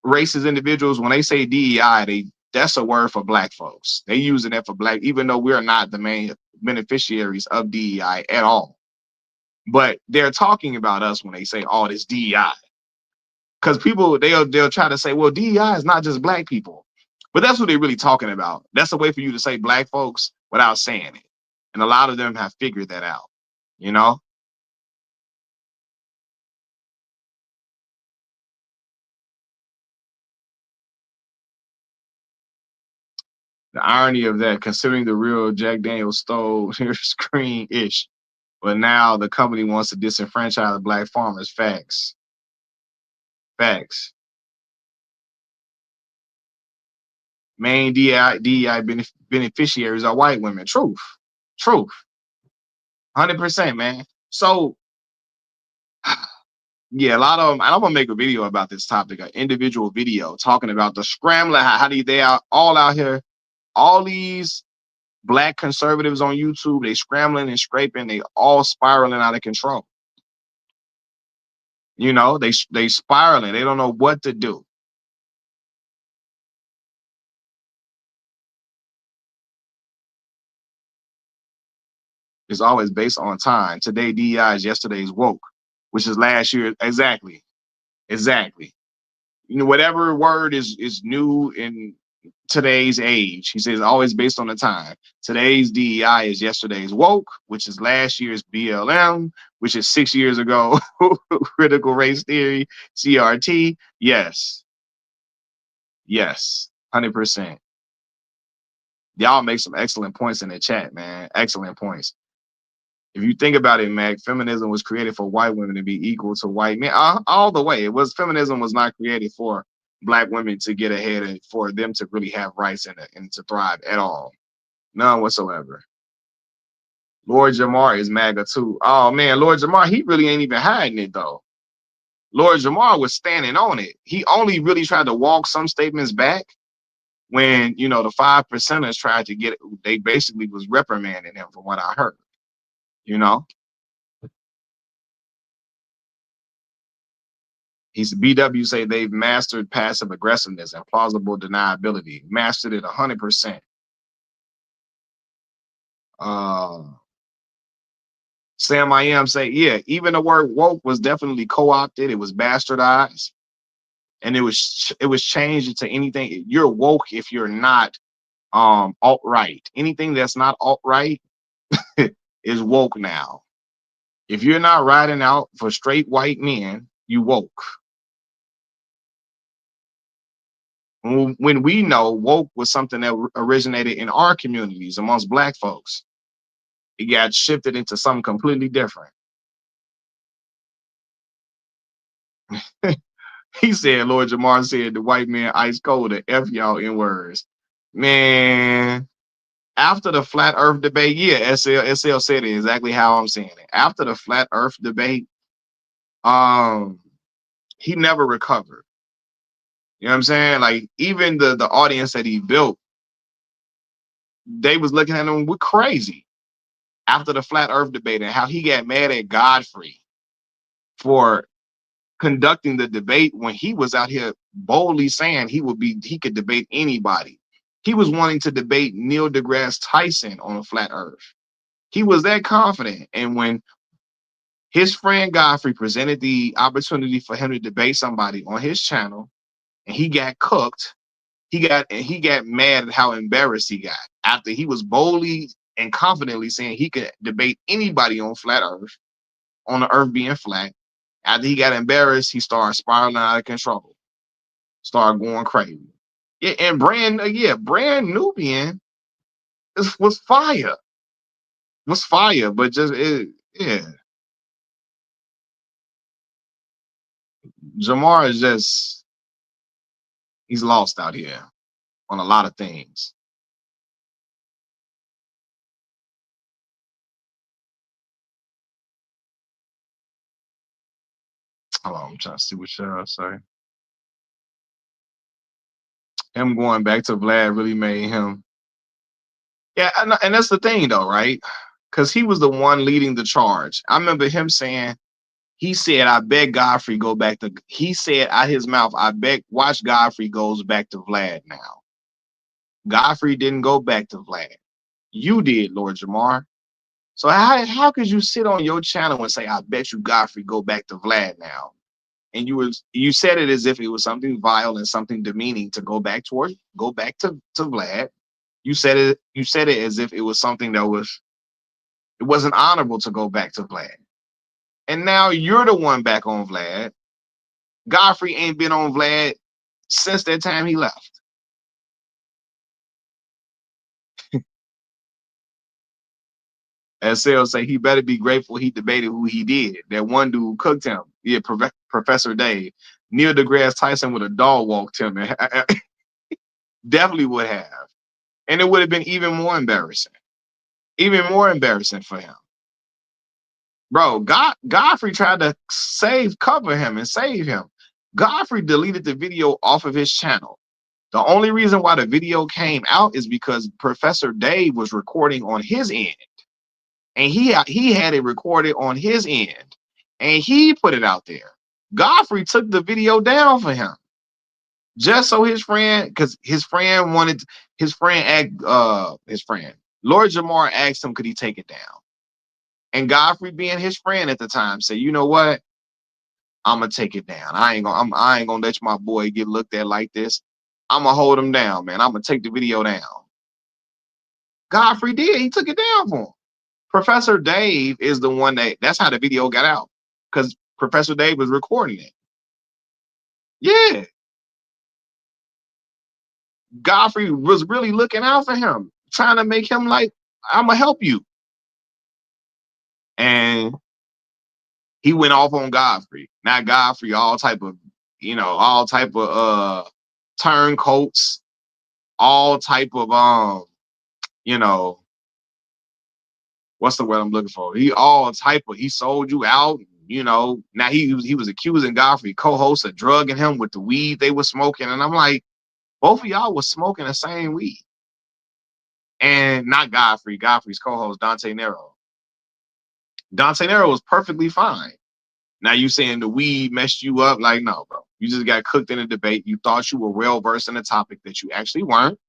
racist individuals, when they say DEI, that's a word for black folks. They using that for black, even though we're not the main beneficiaries of DEI at all. But they're talking about us when they say all this DEI. Because people they'll try to say, well, DEI is not just black people. But that's what they're really talking about. That's a way for you to say black folks without saying it. And a lot of them have figured that out, you know? The irony of that, considering the real Jack Daniels stole your screen ish, but now the company wants to disenfranchise black farmers. Facts. Facts. Main DEI beneficiaries are white women. Truth. Truth. 100%, man. So, yeah, a lot of them, and I'm going to make a video about this topic, an individual video talking about the scrambler, they are all out here, all these black conservatives on YouTube, they scrambling and scraping, they all spiraling out of control. You know, they spiraling. They don't know what to do. It's always based on time. Today DEI is yesterday's woke, which is last year. Exactly. Exactly. You know, whatever word is new in today's age. He says always based on the time. Today's DEI is yesterday's woke, which is last year's BLM, which is 6 years ago critical race theory, CRT. Yes. Yes. 100%. Y'all make some excellent points in the chat, man. Excellent points. If you think about it, Mac, feminism was created for white women to be equal to white men. All the way. It was feminism was not created for black women to get ahead and for them to really have rights and to thrive at all. None whatsoever. Lord Jamar is MAGA too. Oh man, Lord Jamar, he really ain't even hiding it though. Lord Jamar was standing on it. He only really tried to walk some statements back when, you know, the 5%ers tried to get it. They basically was reprimanding him from what I heard, you know. He's BW say they've mastered passive aggressiveness and plausible deniability, mastered it 100%. Sam I am say, yeah, even the word woke was definitely co-opted. It was bastardized, and it was changed into anything. You're woke if you're not alt-right. Anything that's not alt-right is woke now. If you're not riding out for straight white men, you woke. When we know woke was something that originated in our communities amongst black folks, it got shifted into something completely different. He said, Lord Jamar said the white man ice cold to F y'all in words. Man, after the flat earth debate, yeah, SL said it exactly how I'm saying it. After the flat earth debate, um, he never recovered. You know what I'm saying? Like even the audience that he built, they was looking at him with crazy after the flat earth debate and how he got mad at Godfrey. for conducting the debate when he was out here boldly saying he could debate anybody. He was wanting to debate Neil deGrasse Tyson on a flat earth. He was that confident. And when his friend Godfrey presented the opportunity for him to debate somebody on his channel and he got cooked, he got mad at how embarrassed he got after he was boldly and confidently saying he could debate anybody on flat earth, on the earth being flat. After he got embarrassed, he started spiraling out of control, started going crazy. Yeah, and Brand Nubian was fire, but yeah, Jamar is just he's lost out here on a lot of things. Hold on, I'm trying to see what y'all say. Him going back to Vlad really made him. Yeah, and that's the thing though, right? Because he was the one leading the charge. I remember him saying, he said, I bet Godfrey go back to, he said out his mouth, I bet, watch Godfrey goes back to Vlad now. Godfrey didn't go back to Vlad. You did, Lord Jamar. So how could you sit on your channel and say, I bet you Godfrey go back to Vlad now? And you said it as if it was something vile and something demeaning to go back to Vlad. You said it as if it was something that it wasn't honorable to go back to Vlad. And now you're the one back on Vlad. Godfrey ain't been on Vlad since that time he left. As Sales say, he better be grateful he debated who he did. That one dude cooked him. Yeah, Professor Dave. Neil deGrasse Tyson would have dog walked him. And definitely would have. And it would have been even more embarrassing. Even more embarrassing for him. Bro, Godfrey tried to cover him and save him. Godfrey deleted the video off of his channel. The only reason why the video came out is because Professor Dave was recording on his end. And he had it recorded on his end. And he put it out there. Godfrey took the video down for him. Just so his friend, because his friend, Lord Jamar asked him, could he take it down? And Godfrey, being his friend at the time, said, you know what? I'm gonna take it down. I ain't gonna let my boy get looked at like this. I'm gonna hold him down, man. I'm gonna take the video down. Godfrey did. He took it down for him. Professor Dave is the one that's how the video got out, because Professor Dave was recording it. Yeah. Godfrey was really looking out for him, trying to make him like, I'm gonna help you. And he went off on Godfrey. Not Godfrey, all type of turncoats, all type of what's the word I'm looking for? He sold you out, Now he was accusing Godfrey co-host of drugging him with the weed they were smoking. And I'm like, both of y'all was smoking the same weed. And not Godfrey's co-host, Dante Nero. Dante Nero was perfectly fine. Now you saying the weed messed you up? Like, no, bro. You just got cooked in a debate. You thought you were well versed in a topic that you actually weren't.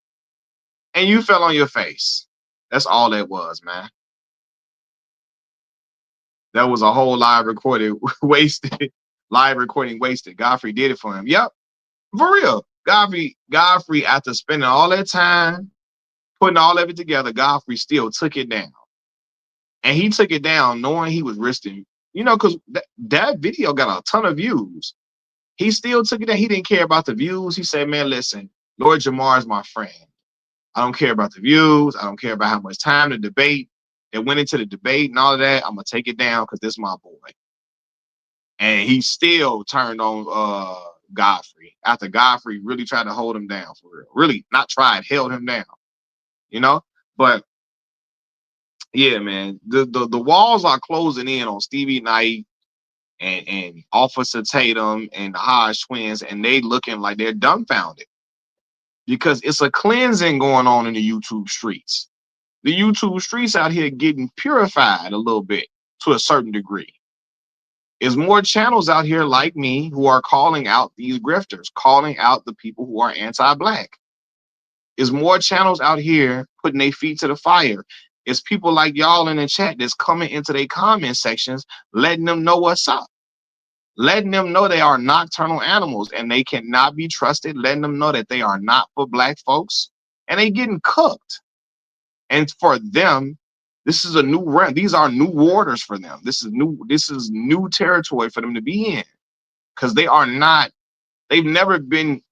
And you fell on your face. That's all that was, man. That was a whole live recording wasted. Live recording wasted. Godfrey did it for him. Yep. For real. Godfrey, after spending all that time, putting all of it together, Godfrey still took it down. And he took it down knowing he was risking, because that video got a ton of views. He still took it down. He didn't care about the views. He said, man, listen, Lord Jamar is my friend. I don't care about the views. I don't care about how much time the debate that went into the debate and all of that. I'm going to take it down because this is my boy. And he still turned on Godfrey after Godfrey really tried to hold him down for real. Really not tried, held him down, But yeah, man, the walls are closing in on Stevie Knight and Officer Tatum and the Hodge twins, and they looking like they're dumbfounded because it's a cleansing going on in the YouTube streets. The YouTube streets out here getting purified a little bit to a certain degree. Is more channels out here like me who are calling out these grifters, calling out the people who are anti-black. Is more channels out here putting their feet to the fire. It's people like y'all in the chat that's coming into their comment sections, letting them know what's up, letting them know they are nocturnal animals and they cannot be trusted, letting them know that they are not for black folks, and they getting cooked. And for them, this is a new realm. These are new waters for them. This is new territory for them to be in, because they are not, they've never been,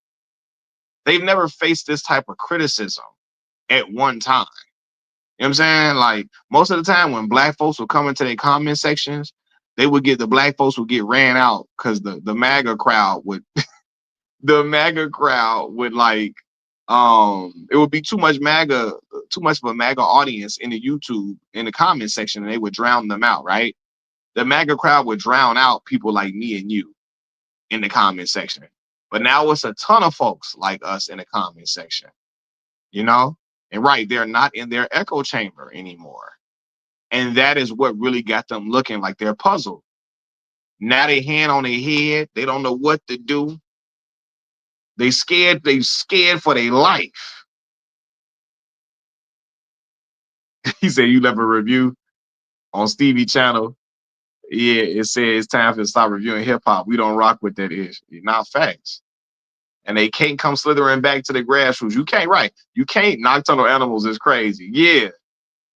they've never faced this type of criticism at one time. You know what I'm saying? Like, most of the time when black folks would come into their comment sections, the black folks would get ran out because the MAGA crowd would the MAGA crowd would like, it would be too much of a MAGA audience in the YouTube in the comment section, and they would drown them out, right? The MAGA crowd would drown out people like me and you in the comment section. But now it's a ton of folks like us in the comment section, you know? And right, they're not in their echo chamber anymore. And that is what really got them looking like they're puzzled. Now they hand on their head, they don't know what to do. They scared for their life. He said, you left a review on Stevie channel. Yeah, it said it's time to stop reviewing hip hop. We don't rock with that ish. Not facts. And they can't come slithering back to the grassroots. You can't, right? You can't. Nocturnal animals is crazy. Yeah,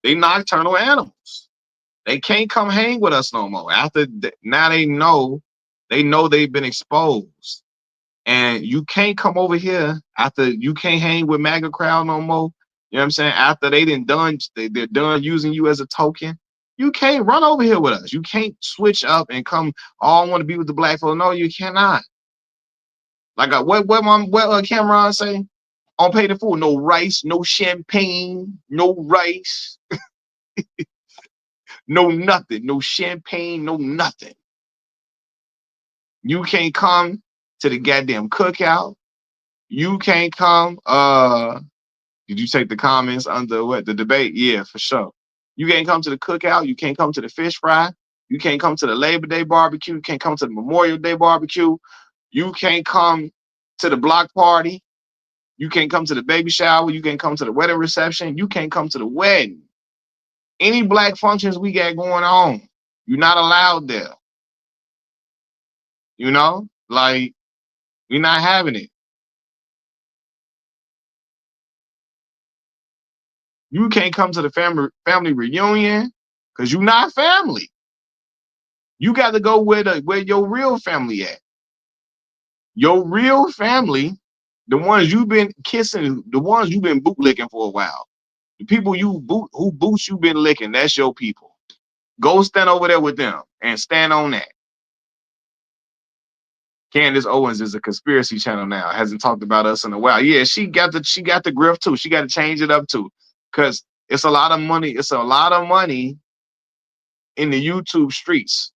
they nocturnal animals. They can't come hang with us no more. Now they know they've been exposed. And you can't come over here after you can't hang with MAGA crowd no more. You know what I'm saying? After they're done using you as a token. You can't run over here with us. You can't switch up and come, oh, I want to be with the black folks. No, you cannot. Like what Cameron say on Pay the Fool? No rice, no champagne, no rice, no nothing, no champagne, no nothing. You can't come to the goddamn cookout. You can't come. Did you take the comments under what the debate? Yeah, for sure. You can't come to the cookout. You can't come to the fish fry. You can't come to the Labor Day barbecue. You can't come to the Memorial Day barbecue. You can't come to the block party. You can't come to the baby shower. You can't come to the wedding reception. You can't come to the wedding. Any black functions we got going on, you're not allowed there. You know, like, we're not having it. You can't come to the family reunion because you're not family. You got to go where your real family at. Your real family, the ones you've been kissing, the ones you've been bootlicking for a while. The people who boots you've been licking, that's your people. Go stand over there with them and stand on that. Candace Owens is a conspiracy channel now. Hasn't talked about us in a while. Yeah, she got the grift too. She got to change it up too, because it's a lot of money. It's a lot of money in the YouTube streets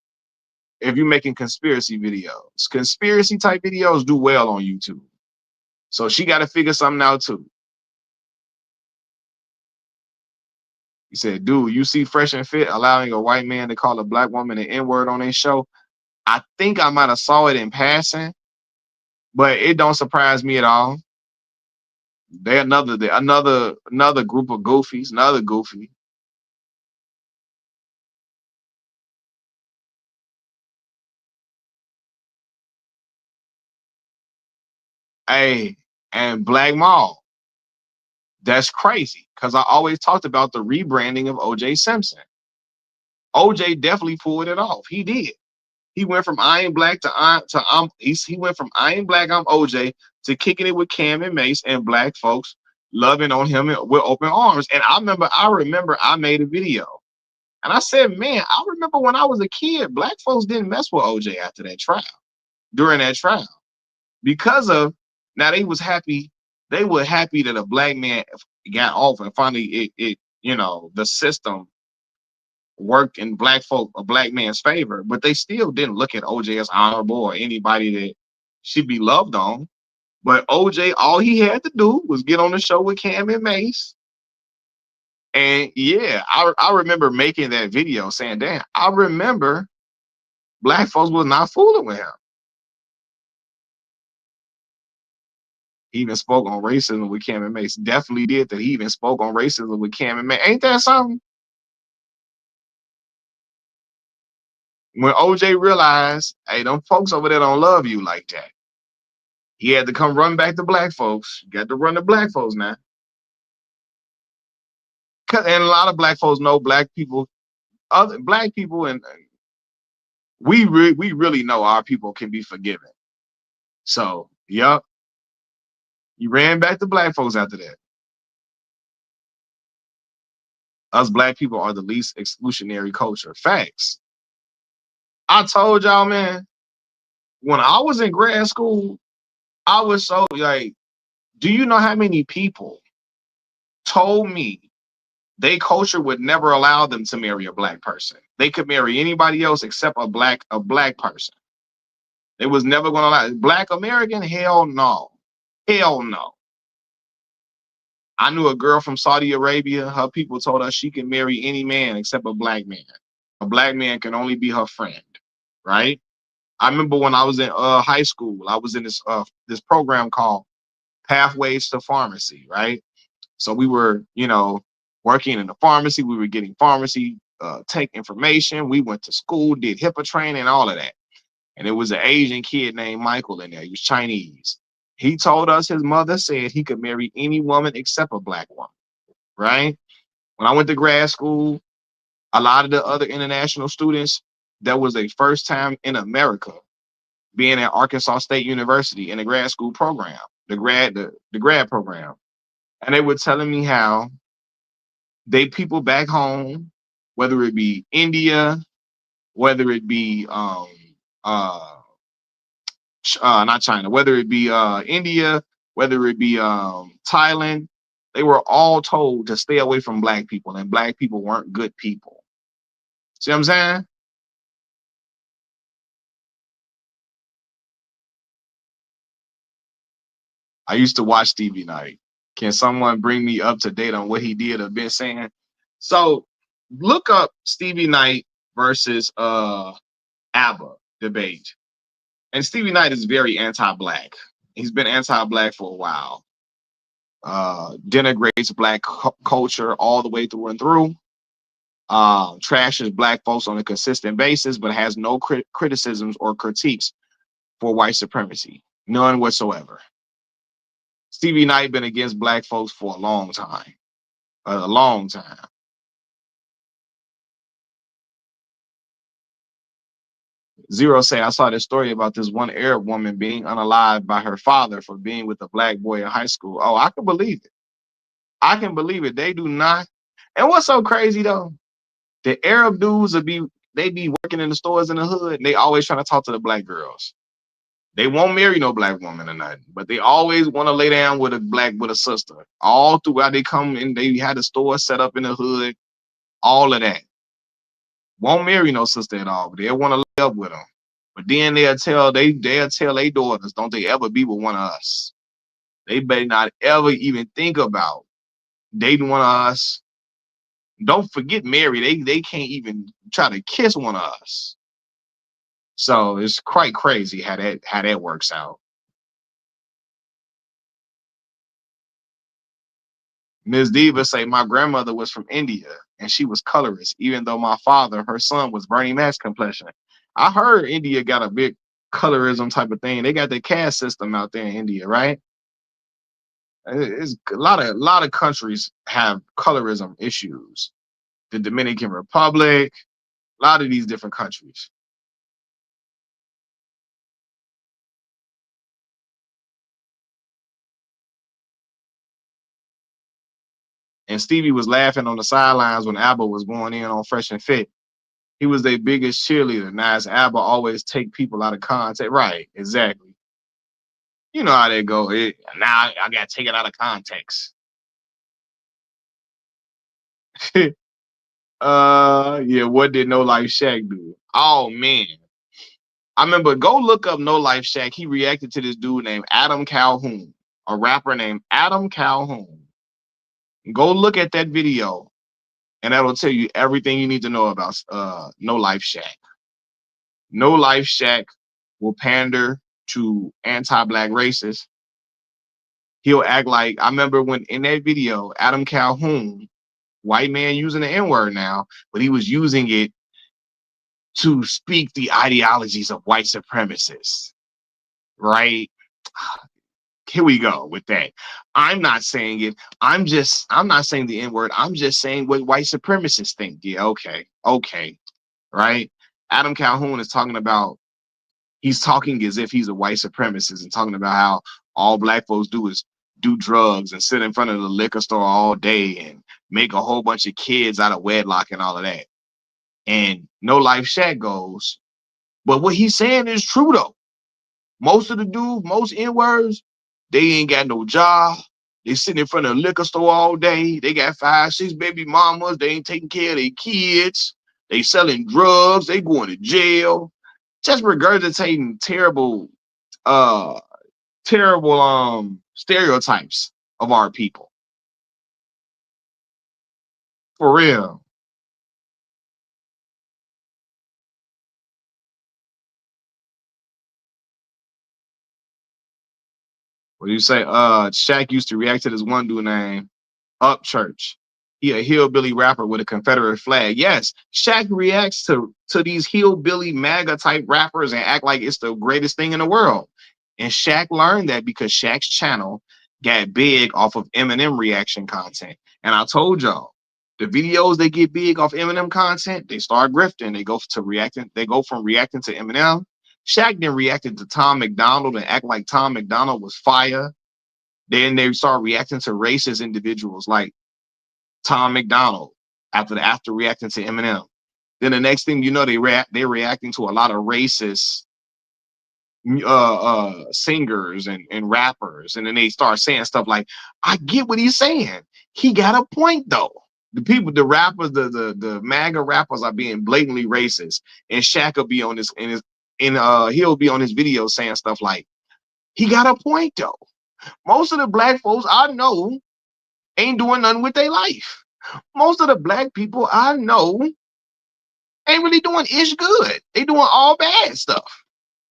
if you're making conspiracy videos. Conspiracy type videos do well on YouTube. So she got to figure something out too. He said, dude, you see Fresh and Fit allowing a white man to call a black woman an N-word on their show? I think I might have saw it in passing, but it don't surprise me at all. They're another group of goofies, another goofy. Hey, and Black Mall. That's crazy, because I always talked about the rebranding of OJ Simpson. OJ definitely pulled it off. He did. He went from I Am Black he went from I Am Black, I'm OJ to kicking it with Cam and Mace and black folks loving on him with open arms. And I remember I made a video and I said, man, I remember when I was a kid, black folks didn't mess with OJ after that trial, during that trial, because of, now they were happy that a black man got off and finally the system worked in a black man's favor, but they still didn't look at OJ as honorable or anybody that should be loved on. But OJ, all he had to do was get on the show with Cam and Mace. And yeah, I remember making that video saying, damn, I remember Black folks was not fooling with him. He even spoke on racism with Cam and Mace. Definitely did that. He even spoke on racism with Cam and Mace. Ain't that something? When OJ realized, hey, them folks over there don't love you like that, he had to come run back to black folks. You got to run to black folks now. And a lot of black folks know black people, other black people, and we really know our people can be forgiven. So, yup, you ran back to black folks after that. Us black people are the least exclusionary culture. Facts. I told y'all, man, when I was in grad school, I was so like, do you know how many people told me they culture would never allow them to marry a black person? They could marry anybody else except a black person. They was never gonna allow black American, hell no. Hell no. I knew a girl from Saudi Arabia. Her people told her she can marry any man except a black man. A black man can only be her friend, right? I remember when I was in high school, I was in this program called Pathways to Pharmacy, right? So we were, working in the pharmacy. We were getting pharmacy tech information. We went to school, did HIPAA training, all of that. And it was an Asian kid named Michael in there. He was Chinese. He told us his mother said he could marry any woman except a black woman, right? When I went to grad school, a lot of the other international students, that was their first time in America being at Arkansas State University in the grad school program, the grad program. And they were telling me how they people back home, whether it be India, whether it be uh not China, whether it be India, whether it be Thailand, they were all told to stay away from black people, and black people weren't good people. See what I'm saying? I used to watch Stevie Night. Can someone bring me up to date on what he did or been saying? So look up Stevie Knight versus ABBA debate. And Stevie Knight is very anti-black. He's been anti-black for a while. Denigrates black culture all the way through and through. Trashes black folks on a consistent basis, but has no criticisms or critiques for white supremacy. None whatsoever. Stevie Knight been against black folks for a long time. A long time. Zero say, I saw this story about this one Arab woman being unalived by her father for being with a black boy in high school. Oh, I can believe it. I can believe it. They do not. And what's so crazy though? The Arab dudes they be working in the stores in the hood. And they always trying to talk to the black girls. They won't marry no black woman or nothing, but they always want to lay down with a sister. All throughout they come in, they had a store set up in the hood, all of that. Won't marry no sister at all, but they want to lay up with them. But then they'll tell their daughters, don't they ever be with one of us. They better not ever even think about dating one of us. Don't forget Mary. They can't even try to kiss one of us. So it's quite crazy how that works out. Ms. Diva say my grandmother was from India and she was colorist, even though my father, her son, was Bernie Mac's complexion. I heard India got a big colorism type of thing. They got the caste system out there in India, right? It's a lot of countries have colorism issues. The Dominican Republic, a lot of these different countries. And Stevie was laughing on the sidelines when ABBA was going in on Fresh and Fit. He was their biggest cheerleader. Now, as ABBA always take people out of context. Right, exactly. You know how they go. Now I got to take it out of context. Yeah, what did No Life Shaq do? Oh, man. I remember, go look up No Life Shaq. He reacted to this dude named Adam Calhoun, a rapper named Adam Calhoun. Go look at that video, and that'll tell you everything you need to know about No Life Shaq. No Life Shaq will pander to anti-black racists. He'll act like, I remember when in that video, Adam Calhoun, white man using the N-word now, but he was using it to speak the ideologies of white supremacists, right? Here we go with that. I'm not saying it. I'm not saying the N-word. I'm just saying what white supremacists think. Yeah, okay, right? Adam Calhoun is talking about, he's talking as if he's a white supremacist and talking about how all black folks do is do drugs and sit in front of the liquor store all day and make a whole bunch of kids out of wedlock and all of that. And No Life Shaq goes, but what he's saying is true though. Most of the dudes, most N-words, they ain't got no job. They sitting in front of a liquor store all day. They got 5, 6 baby mamas. They ain't taking care of their kids. They selling drugs. They going to jail. Just regurgitating uh, terrible stereotypes of our people. For real. What do you say? Shaq used to react to this one dude named Upchurch. He a hillbilly rapper with a Confederate flag. Yes, Shaq reacts to these hillbilly MAGA type rappers and act like it's the greatest thing in the world. And Shaq learned that because Shaq's channel got big off of Eminem reaction content. And I told y'all, the videos they get big off Eminem content, they start grifting. They go to reacting. They go from reacting to Eminem. Shaq then reacted to Tom McDonald and act like Tom McDonald was fire. Then they start reacting to racist individuals like Tom McDonald after reacting to Eminem. Then the next thing you know, they're reacting to a lot of racist singers and rappers, and then they start saying stuff like, "I get what he's saying. He got a point though." The rappers, the MAGA rappers are being blatantly racist, and Shaq will be on this he'll be on his video saying stuff like, "He got a point though. Most of the black folks I know ain't doing nothing with their life. Most of the black people I know ain't really doing ish good. They doing all bad stuff."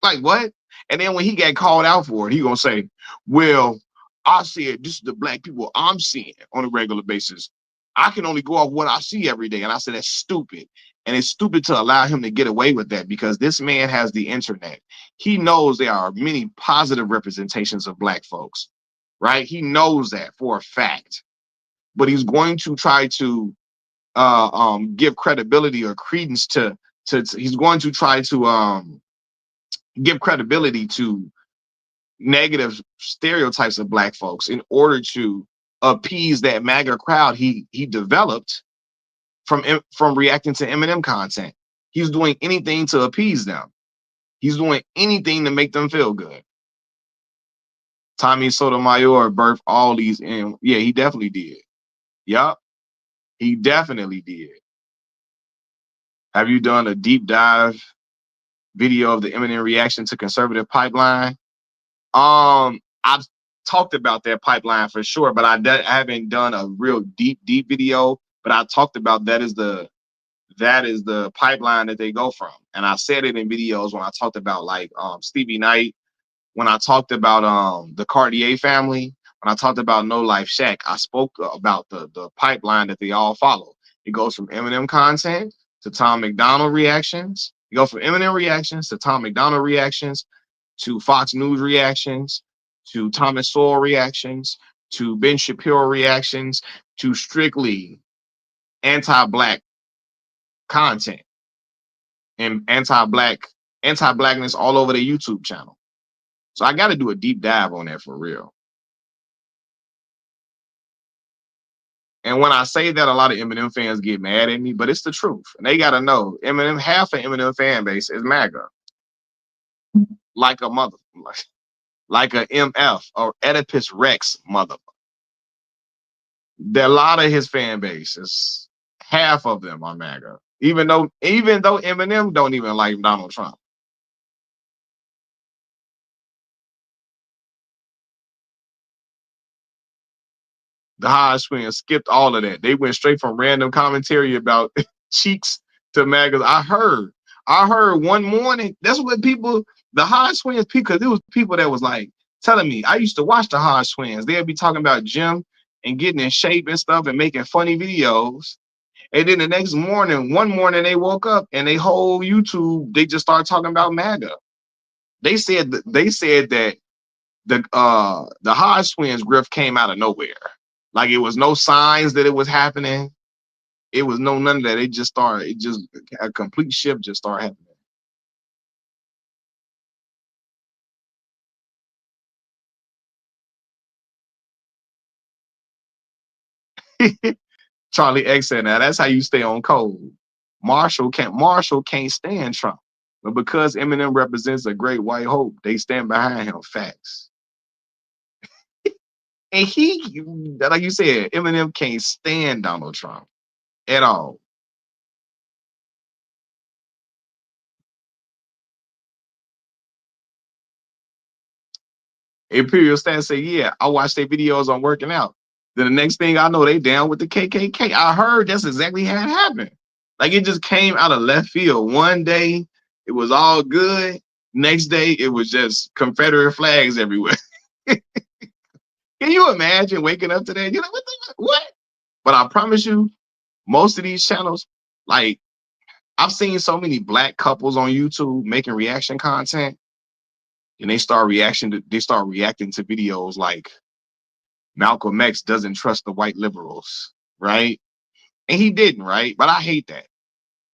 Like what? And then when he got called out for it, he gonna say, "Well, I said this is the black people I'm seeing on a regular basis. I can only go off what I see every day." And I said that's stupid. And it's stupid to allow him to get away with that because this man has the internet. He knows there are many positive representations of black folks, right? He knows that for a fact. But he's going to try to give credibility or credence to he's going to try to give credibility to negative stereotypes of black folks in order to appease that MAGA crowd he developed from reacting to Eminem content. He's doing anything to appease them. He's doing anything to make them feel good. Tommy Sotomayor birthed all these, and yeah, he definitely did. Yup, he definitely did. Have you done a deep dive video of the Eminem reaction to conservative pipeline? I've talked about that pipeline for sure, but I haven't done a real deep video. But I talked about that is the pipeline that they go from, and I said it in videos when I talked about like Stevie Knight, when I talked about the Cartier family, when I talked about No Life Shaq. I spoke about the pipeline that they all follow. It goes from Eminem content to Tom McDonald reactions. You go from Eminem reactions to Tom McDonald reactions to Fox News reactions, to Thomas Sowell reactions, to Ben Shapiro reactions, to strictly anti-black content and anti-blackness all over the YouTube channel. So I got to do a deep dive on that for real. And when I say that, a lot of Eminem fans get mad at me, but it's the truth. And they got to know Eminem, half of Eminem fan base is MAGA, like a mother, like a MF or Oedipus Rex mother. A lot of his fan base is half of them are MAGA. Even though Eminem don't even like Donald Trump. The Hodge twins skipped all of that. They went straight from random commentary about cheeks to MAGA. I heard one morning, that's what people, the Hodge twins, because it was people that was like telling me, I used to watch the Hodge twins. They'd be talking about gym and getting in shape and stuff and making funny videos. And then the next morning, one morning they woke up and they whole YouTube, they just started talking about MAGA. They said that the Hodge twins grift came out of nowhere. Like it was no signs that it was happening. It was no none of that. It just started, it just a complete shift just started happening. Charlie X said, now that's how you stay on code. Marshall can't stand Trump. But because Eminem represents a great white hope, they stand behind him. Facts. And he, like you said, Eminem can't stand Donald Trump at all. Imperial Stan said, yeah, I watch their videos on working out. Then the next thing I know, they down with the KKK. I heard that's exactly how it happened. Like it just came out of left field. One day it was all good. Next day it was just Confederate flags everywhere. Can you imagine waking up today? You're like, what? But I promise you, most of these channels, like I've seen so many black couples on YouTube making reaction content, and they start reacting to videos like Malcolm X doesn't trust the white liberals, right? And he didn't, right? But I hate that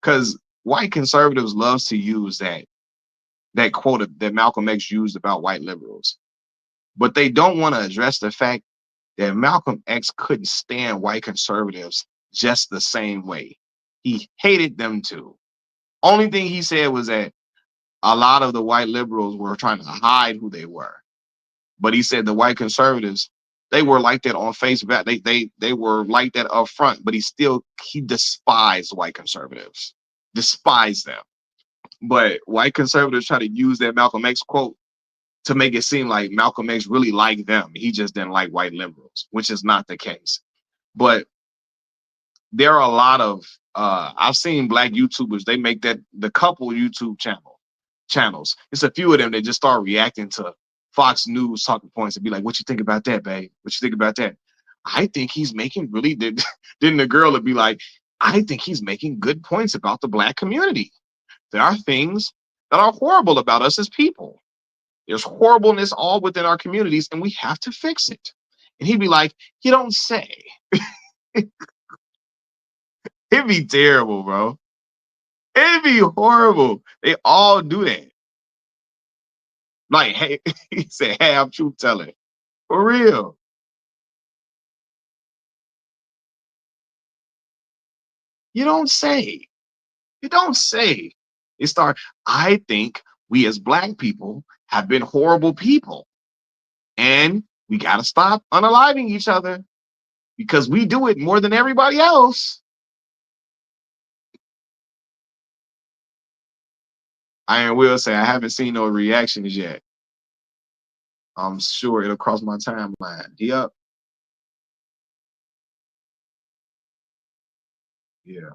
because white conservatives loves to use that quote that Malcolm X used about white liberals, but they don't want to address the fact that Malcolm X couldn't stand white conservatives just the same way. He hated them too. Only thing he said was that a lot of the white liberals were trying to hide who they were. But he said the white conservatives, they were like that on face value. They were like that up front, but he despised white conservatives. Despised them. But white conservatives try to use that Malcolm X quote to make it seem like Malcolm X really liked them. He just didn't like white liberals, which is not the case. But there are a lot of I've seen black YouTubers, they make that the couple YouTube channels. It's a few of them that just start reacting to Fox News talking points and be like, what you think about that, babe? What you think about that? I think he's making really then the girl would be like, I think he's making good points about the black community. There are things that are horrible about us as people. There's horribleness all within our communities, and we have to fix it. And he'd be like, you don't say. It'd be terrible, bro. It'd be horrible. They all do that. Like, hey, he said, hey, I'm truth telling. For real. You don't say. You don't say. They start, I think we as black people have been horrible people. And we got to stop unaliving each other because we do it more than everybody else. I will say, I haven't seen no reactions yet. I'm sure it'll cross my timeline. Yep. Yeah.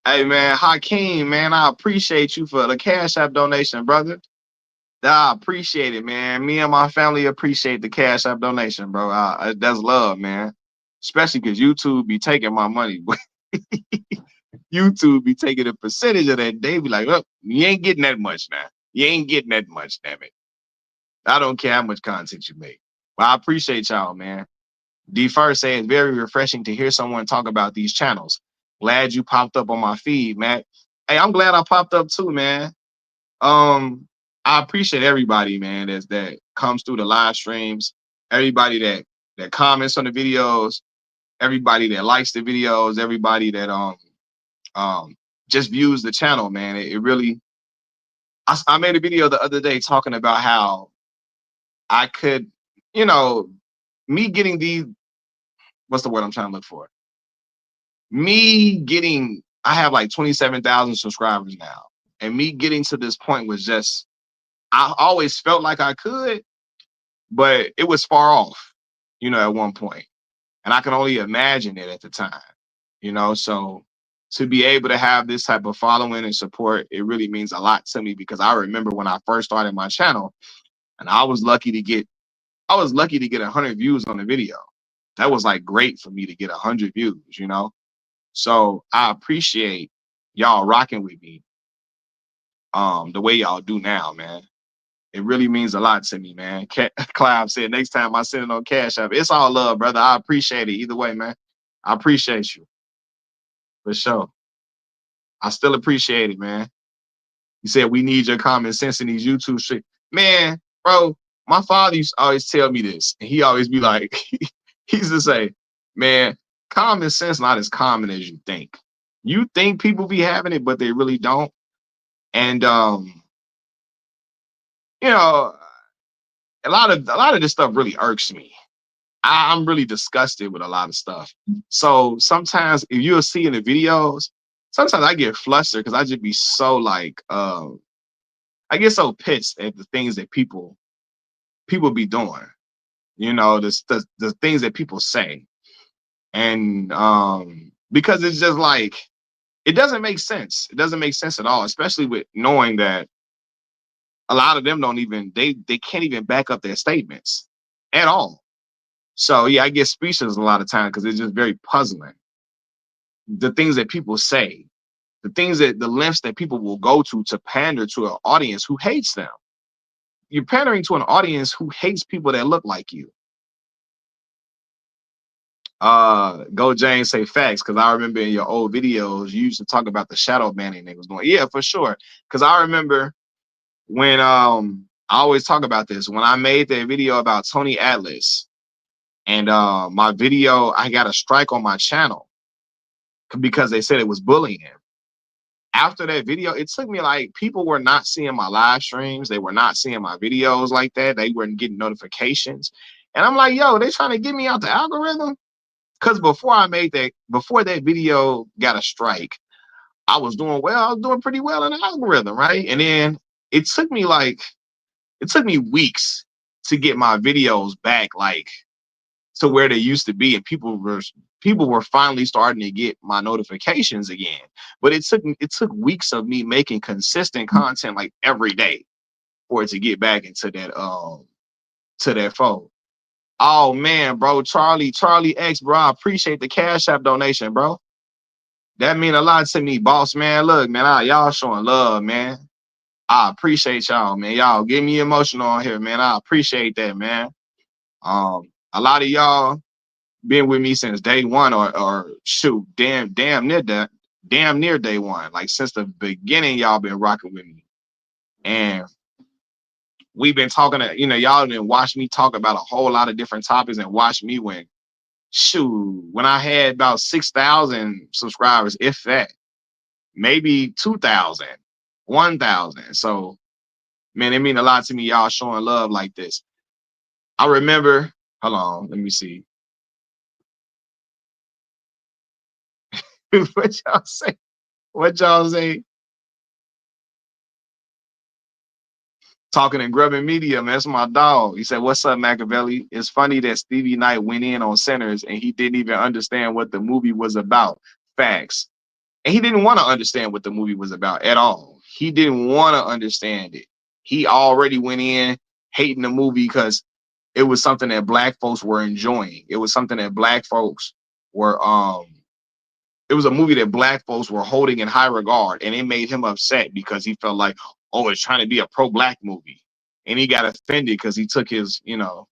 Hey man, Hakeem, man, I appreciate you for the Cash App donation, brother. I appreciate it, man. Me and my family appreciate the Cash App donation, bro. That's love, man. Especially because YouTube be taking my money. YouTube be taking a percentage of that. They be like, look, you ain't getting that much now. You ain't getting that much, damn it. I don't care how much content you make. But I appreciate y'all, man. D First said it's very refreshing to hear someone talk about these channels. Glad you popped up on my feed, man. Hey, I'm glad I popped up too, man. Um, I appreciate everybody, man, that comes through the live streams, everybody that comments on the videos, everybody that likes the videos, everybody that um just views the channel, man. It really I made a video the other day talking about how I could, you know, me getting these, what's the word I'm trying to look for? Me getting, I have like 27,000 subscribers now. And me getting to this point was just, I always felt like I could, but it was far off. at one point. And I can only imagine it at the time. So to be able to have this type of following and support, it really means a lot to me, because I remember when I first started my channel, and I was lucky to get 100 views on the video. That was like great for me to get 100 views. So I appreciate y'all rocking with me the way y'all do now, man. It really means a lot to me, man. Clive said next time I send it on Cash App. It's all love, brother. I appreciate it either way, man. I appreciate you for sure. I still appreciate it, man. You said we need your common sense in these YouTube streets. Man, bro, my father used to always tell me this, and he always be like, he used to say, man, common sense not as common as you think. You think people be having it, but they really don't. And you know, a lot of this stuff really irks me. I'm really disgusted with a lot of stuff. So sometimes if you'll see in the videos, sometimes I get flustered because I just be so like I get so pissed at the things that people be doing. The things that people say. And because it's just like it doesn't make sense. It doesn't make sense at all, especially with knowing that a lot of them don't even they can't even back up their statements at all. So yeah, I get speechless a lot of times because it's just very puzzling. The things that people say, the lengths that people will go to pander to an audience who hates them. You're pandering to an audience who hates people that look like you. Go James say facts, because I remember in your old videos you used to talk about the shadow banning they was doing. Yeah, for sure. Because I remember when I always talk about this when I made that video about Tony Atlas, and my video, I got a strike on my channel because they said it was bullying. After that video, it took me like people were not seeing my live streams, they were not seeing my videos like that, they weren't getting notifications, and I'm like, yo, they trying to get me out the algorithm. Because before that video got a strike, I was doing well. I was doing pretty well in the algorithm, right? And then it took me weeks to get my videos back, like to where they used to be, and people were finally starting to get my notifications again. But it took weeks of me making consistent content like every day for it to get back into that fold. Oh man, bro, Charlie X, bro, I appreciate the Cash App donation, bro. That mean a lot to me, boss man. Look, man, y'all showing love, man. I appreciate y'all, man. Y'all get me emotional on here, man. I appreciate that, man. A lot of y'all been with me since day one, or shoot, damn near that, damn near day one. Like since the beginning, y'all been rocking with me, and we've been talking to, y'all didn't watch me talk about a whole lot of different topics and watch me when I had about 6,000 subscribers, if that, maybe 2,000, 1,000. So, man, it mean a lot to me, y'all showing love like this. I remember, hold on, let me see. What y'all say? What y'all say? Talking and grubbing media, man. That's my dog. He said, "What's up, Machiavelli? It's funny that Stevie Knight went in on Sinners and he didn't even understand what the movie was about. Facts. And he didn't want to understand what the movie was about at all. He didn't want to understand it. He already went in hating the movie because it was something that black folks were enjoying. It was something that black folks were it was a movie that black folks were holding in high regard, and it made him upset because he felt like, oh, it's trying to be a pro-black movie. And he got offended because he took him and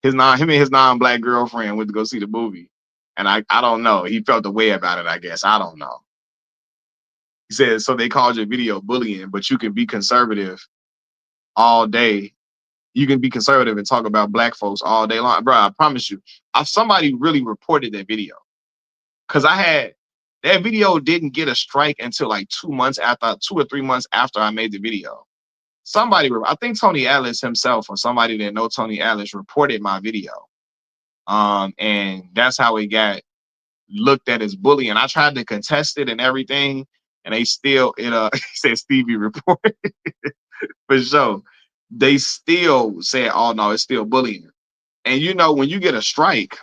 his non-black girlfriend went to go see the movie. And I don't know. He felt the way about it, I guess. I don't know. He said, so they called your video bullying, but you can be conservative all day. You can be conservative and talk about black folks all day long. Bro, I promise you, somebody really reported that video. Because that video didn't get a strike until like 2 or 3 months after I made the video. I think Tony Atlas himself, or somebody that know Tony Atlas, reported my video. And that's how it got looked at as bullying. I tried to contest it and everything, and they still said Stevie reported for sure. They still said, oh no, it's still bullying. And you know, when you get a strike,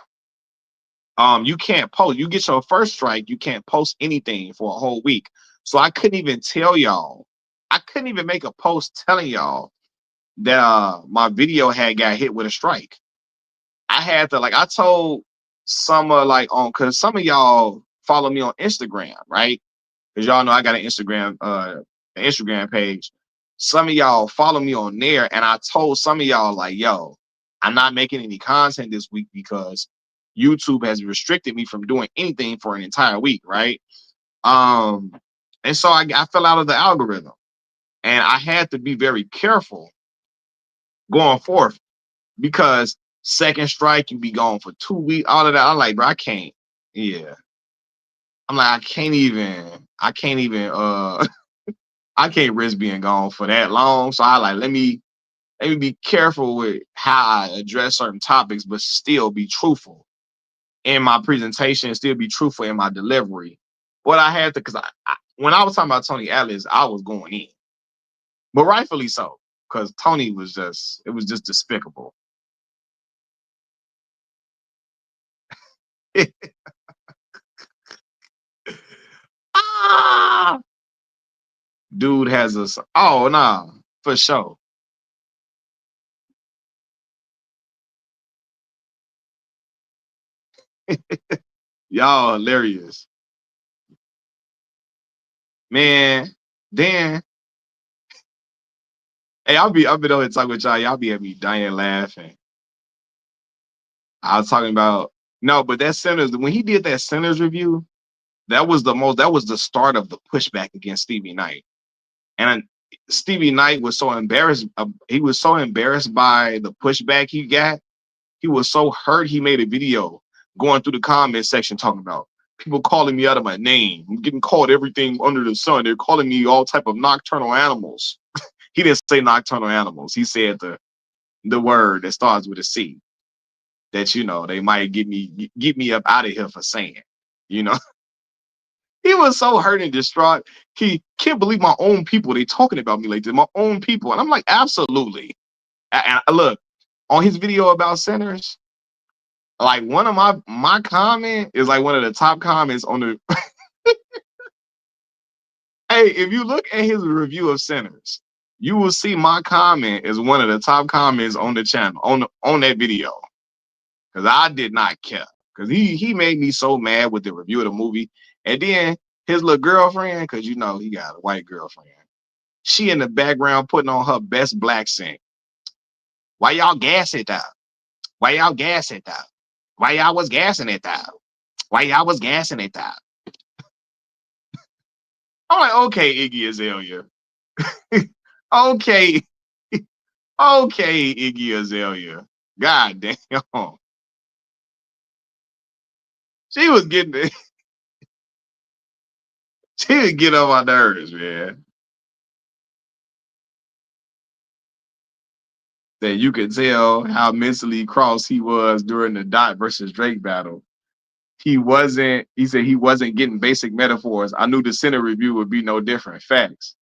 you can't post. You get your first strike, you can't post anything for a whole week. So I couldn't even tell y'all. I couldn't even make a post telling y'all that my video had got hit with a strike. I had to, like, I told some like on, because some of y'all follow me on Instagram, right? Because y'all know I got an Instagram page. Some of y'all follow me on there, and I told some of y'all, like, yo, I'm not making any content this week because YouTube has restricted me from doing anything for an entire week, right? Um, and so I fell out of the algorithm, and I had to be very careful going forth because second strike, you be gone for 2 weeks, all of that. I'm like, bro, I can't. Yeah. I'm like, I can't even I can't risk being gone for that long. So I like, let me be careful with how I address certain topics, but still be truthful in my presentation, still be truthful in my delivery. But I had to, because when I was talking about Tony Atlas, I was going in, but rightfully so, because Tony was just, it was just despicable. Ah, dude has us. Oh, nah, for sure. Y'all hilarious, man. Then, hey, I've been over here talking with y'all. Y'all be at me dying laughing. I was talking about, no, but that Sinners, when he did that Sinners review, that was the start of the pushback against Stevie Knight. And Stevie Knight was so embarrassed. He was so embarrassed by the pushback he got. He was so hurt. He made a video going through the comment section talking about people calling me out of my name. I'm getting called everything under the sun. They're calling me all type of nocturnal animals. He didn't say nocturnal animals. He said the word that starts with a C, that, you know, they might get me up out of here for saying. You know, he was so hurt and distraught. He can't believe my own people. They talking about me like this, my own people. And I'm like, absolutely. And look, on his video about Sinners, like, one of my comment is like one of the top comments on the hey, if you look at his review of Sinners, you will see my comment is one of the top comments on the channel, on that video. Because I did not care. Because he made me so mad with the review of the movie. And then his little girlfriend, because you know he got a white girlfriend, she in the background putting on her best black scent. Why y'all gas it out? Why y'all gas it out? Why y'all was gassing it out? Why y'all was gassing it out? I'm like, okay, Iggy Azalea. Okay, okay, Iggy Azalea. God damn. She was getting it. She would get on my nerves, man. That you could tell how mentally crossed he was during the Dot versus Drake battle. He said he wasn't getting basic metaphors. I knew the center review would be no different. Facts.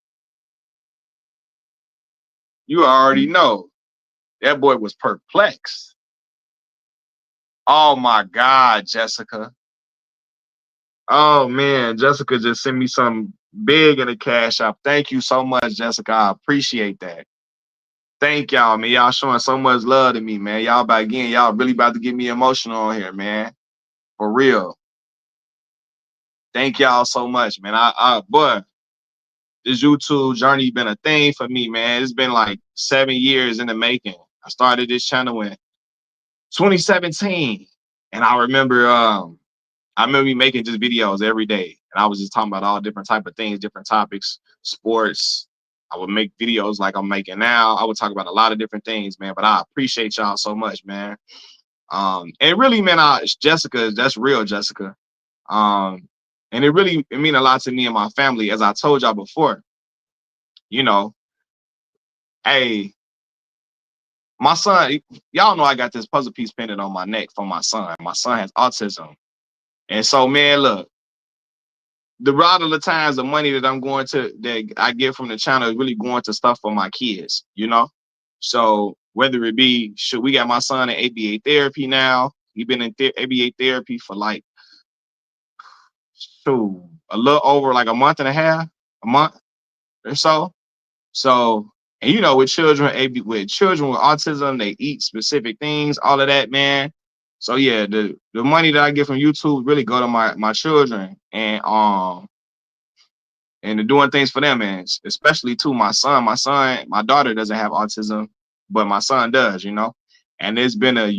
You already know. That boy was perplexed. Oh my God, Jessica. Oh man, Jessica just sent me some big in the cash app. Thank you so much, Jessica. I appreciate that. Thank y'all, man. Y'all showing so much love to me, man. Y'all really about to get me emotional on here, man. For real. Thank y'all so much, man. Boy, this YouTube journey been a thing for me, man. It's been like 7 years in the making. I started this channel in 2017, and I remember me making just videos every day, and I was just talking about all different type of things, different topics, sports. I would make videos like I'm making now. I would talk about a lot of different things, man. But I appreciate y'all so much, man. And really, man, Jessica, that's real, Jessica. Um, and it mean a lot to me and my family. As I told y'all before, you know, hey, my son, y'all know I got this puzzle piece painted on my neck for my son. My son has autism, and so, man, look, the lot of the times the money that I get from the channel is really going to stuff for my kids, you know. So Whether it be, should we got my son in ABA therapy now. He been in ABA therapy for like, so a little over like a month and a half, a month or so. So, and you know, with children, with children with autism, they eat specific things, all of that, man. So yeah, the money that I get from YouTube really go to my children, and to doing things for them, and especially to my son. My daughter doesn't have autism, but my son does, you know. And it's been uh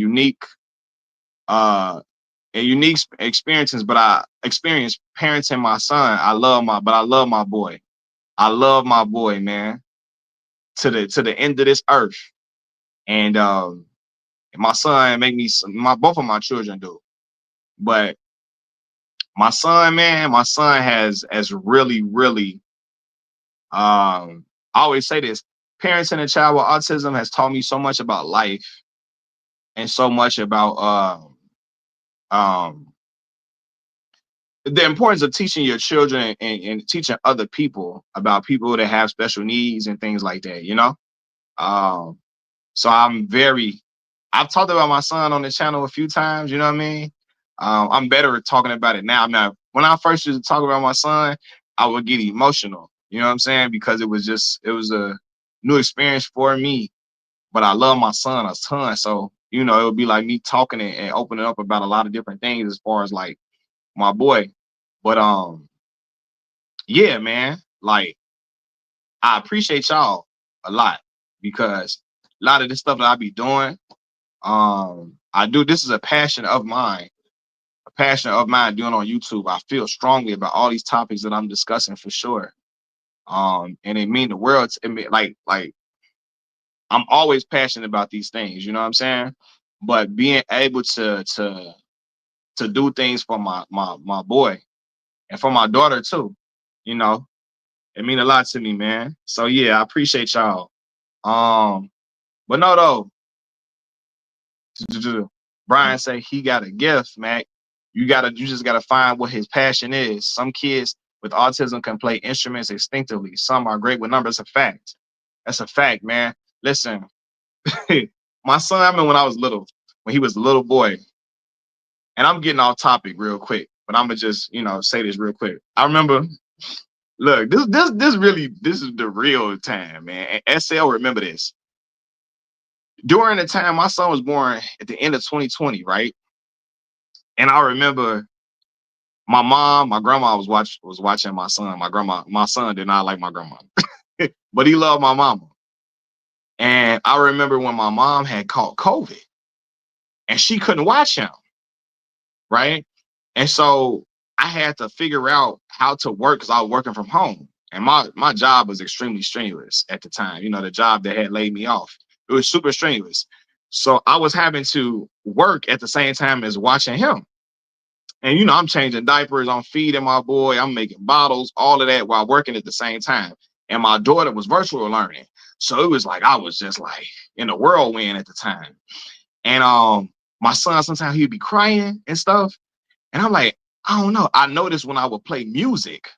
a unique experiences, but I experienced parenting my son. I love my boy. I love my boy, man, to the end of this earth. And my son make me my both of my children do. But my son, man, my son has really, really I always say this, parenting a child with autism has taught me so much about life and so much about um the importance of teaching your children and teaching other people about people that have special needs and things like that, you know? Um, so I've talked about my son on the channel a few times, you know what I mean? I'm better at talking about it now. I'm not, when I first used to talk about my son, I would get emotional, you know what I'm saying? Because it was a new experience for me, but I love my son a ton. So, you know, it would be like me talking and opening up about a lot of different things as far as like my boy. But yeah, man, like I appreciate y'all a lot because a lot of this stuff that I be doing, I do. This is a passion of mine doing on YouTube. I feel strongly about all these topics that I'm discussing for sure. And it mean the world. It mean, like I'm always passionate about these things. You know what I'm saying? But being able to do things for my boy and for my daughter too, you know, it mean a lot to me, man. So yeah, I appreciate y'all. Um, but no though, Brian say he got a gift, Mac. You just gotta find what his passion is. Some kids with autism can play instruments instinctively. Some are great with numbers. A fact. That's a fact, man. Listen, my son, I remember when I was little, when he was a little boy, and I'm getting off topic real quick, but I'm gonna just, you know, say this real quick. I remember, look, this is the real time, man. And SL, remember this. During the time my son was born at the end of 2020, right? And I remember my grandma was watching my son. My son did not like my grandma, but he loved my mama. And I remember when my mom had caught COVID and she couldn't watch him, right? And so I had to figure out how to work because I was working from home. And my job was extremely strenuous at the time. You know, the job that had laid me off. It was super strenuous. So I was having to work at the same time as watching him. And you know, I'm changing diapers, I'm feeding my boy, I'm making bottles, all of that while working at the same time. And my daughter was virtual learning. So it was like I was just like in a whirlwind at the time. And my son sometimes he'd be crying and stuff. And I'm like, I don't know. I noticed when I would play music,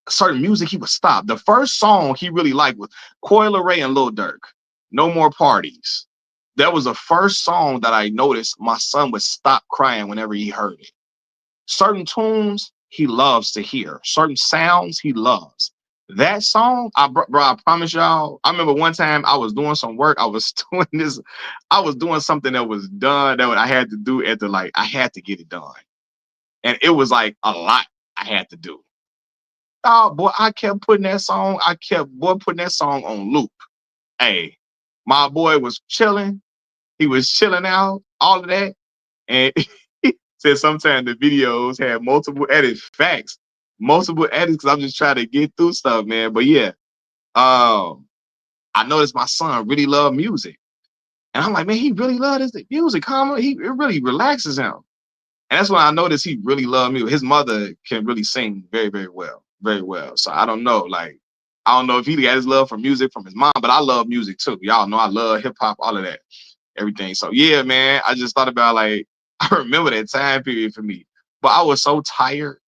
certain music, he would stop. The first song he really liked was Coil Ray and Lil Durk, No More Parties. That was the first song that I noticed my son would stop crying whenever he heard it. Certain tunes he loves to hear, certain sounds he loves. That song, bro, I promise y'all. I remember one time I was doing some work. I was doing this. I was doing something that was done that I had to do at the like. I had to get it done, and it was like a lot I had to do. Oh boy, I kept putting that song. I kept putting that song on loop. Hey, my boy was chilling. He was chilling out. All of that, and said sometimes the videos had multiple edits. Facts, multiple edits because I'm just trying to get through stuff, man. But yeah, I noticed my son really loved music, and I'm like, man, he really loves this music. It really relaxes him, and that's when I noticed he really loved music. His mother can really sing very, very well, very well. So I don't know, like, I don't know if he got his love for music from his mom, but I love music too. Y'all know I love hip hop, all of that, everything. So yeah, man, I just thought about like I remember that time period for me, but I was so tired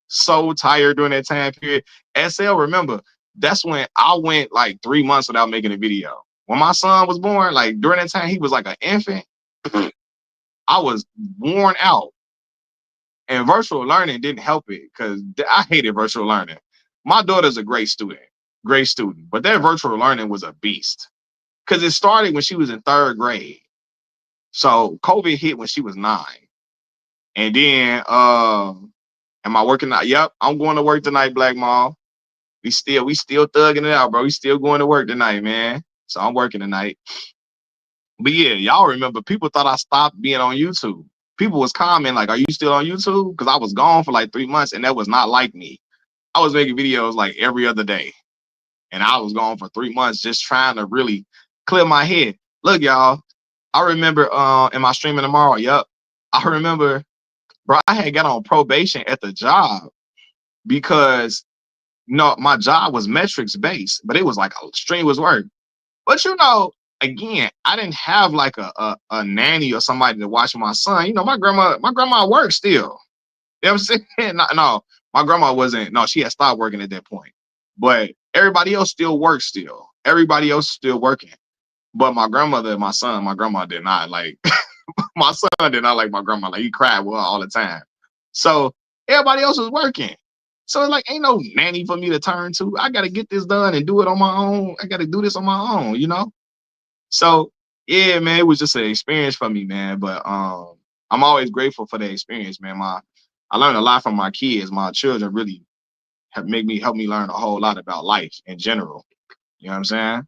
during that time period. SL, remember, that's when I went like 3 months without making a video. When my son was born, like during that time, he was like an infant. I was worn out, and virtual learning didn't help it because I hated virtual learning. My daughter's a great student, but that virtual learning was a beast because it started when she was in third grade. So COVID hit when she was 9, and then am I working out? Yep, I'm going to work tonight, Black Mall. We still thugging it out, bro. We still going to work tonight, man. So I'm working tonight. But yeah, y'all remember people thought I stopped being on YouTube. People was commenting like, "Are you still on YouTube?" Because I was gone for like 3 months, and that was not like me. I was making videos like every other day, and I was gone for 3 months just trying to really clear my head. Look, y'all, I remember am I streaming tomorrow? Yep. I remember, bro, I had got on probation at the job because no, my job was metrics based, but it was like a strenuous work. But again, I didn't have like a nanny or somebody to watch my son. My grandma worked still. You know what I'm saying? No, no, my grandma wasn't, no, she had stopped working at that point. But everybody else still works still. Everybody else is still working. But my grandmother and my grandma did not like my son did not like my grandma. Like he cried with her all the time. So everybody else was working. So it's like ain't no nanny for me to turn to. I gotta get this done and do it on my own. I gotta do this on my own. So yeah, man, it was just an experience for me, man. But I'm always grateful for the experience, man. I learned a lot from my kids. My children really have made me help me learn a whole lot about life in general. You know what I'm saying?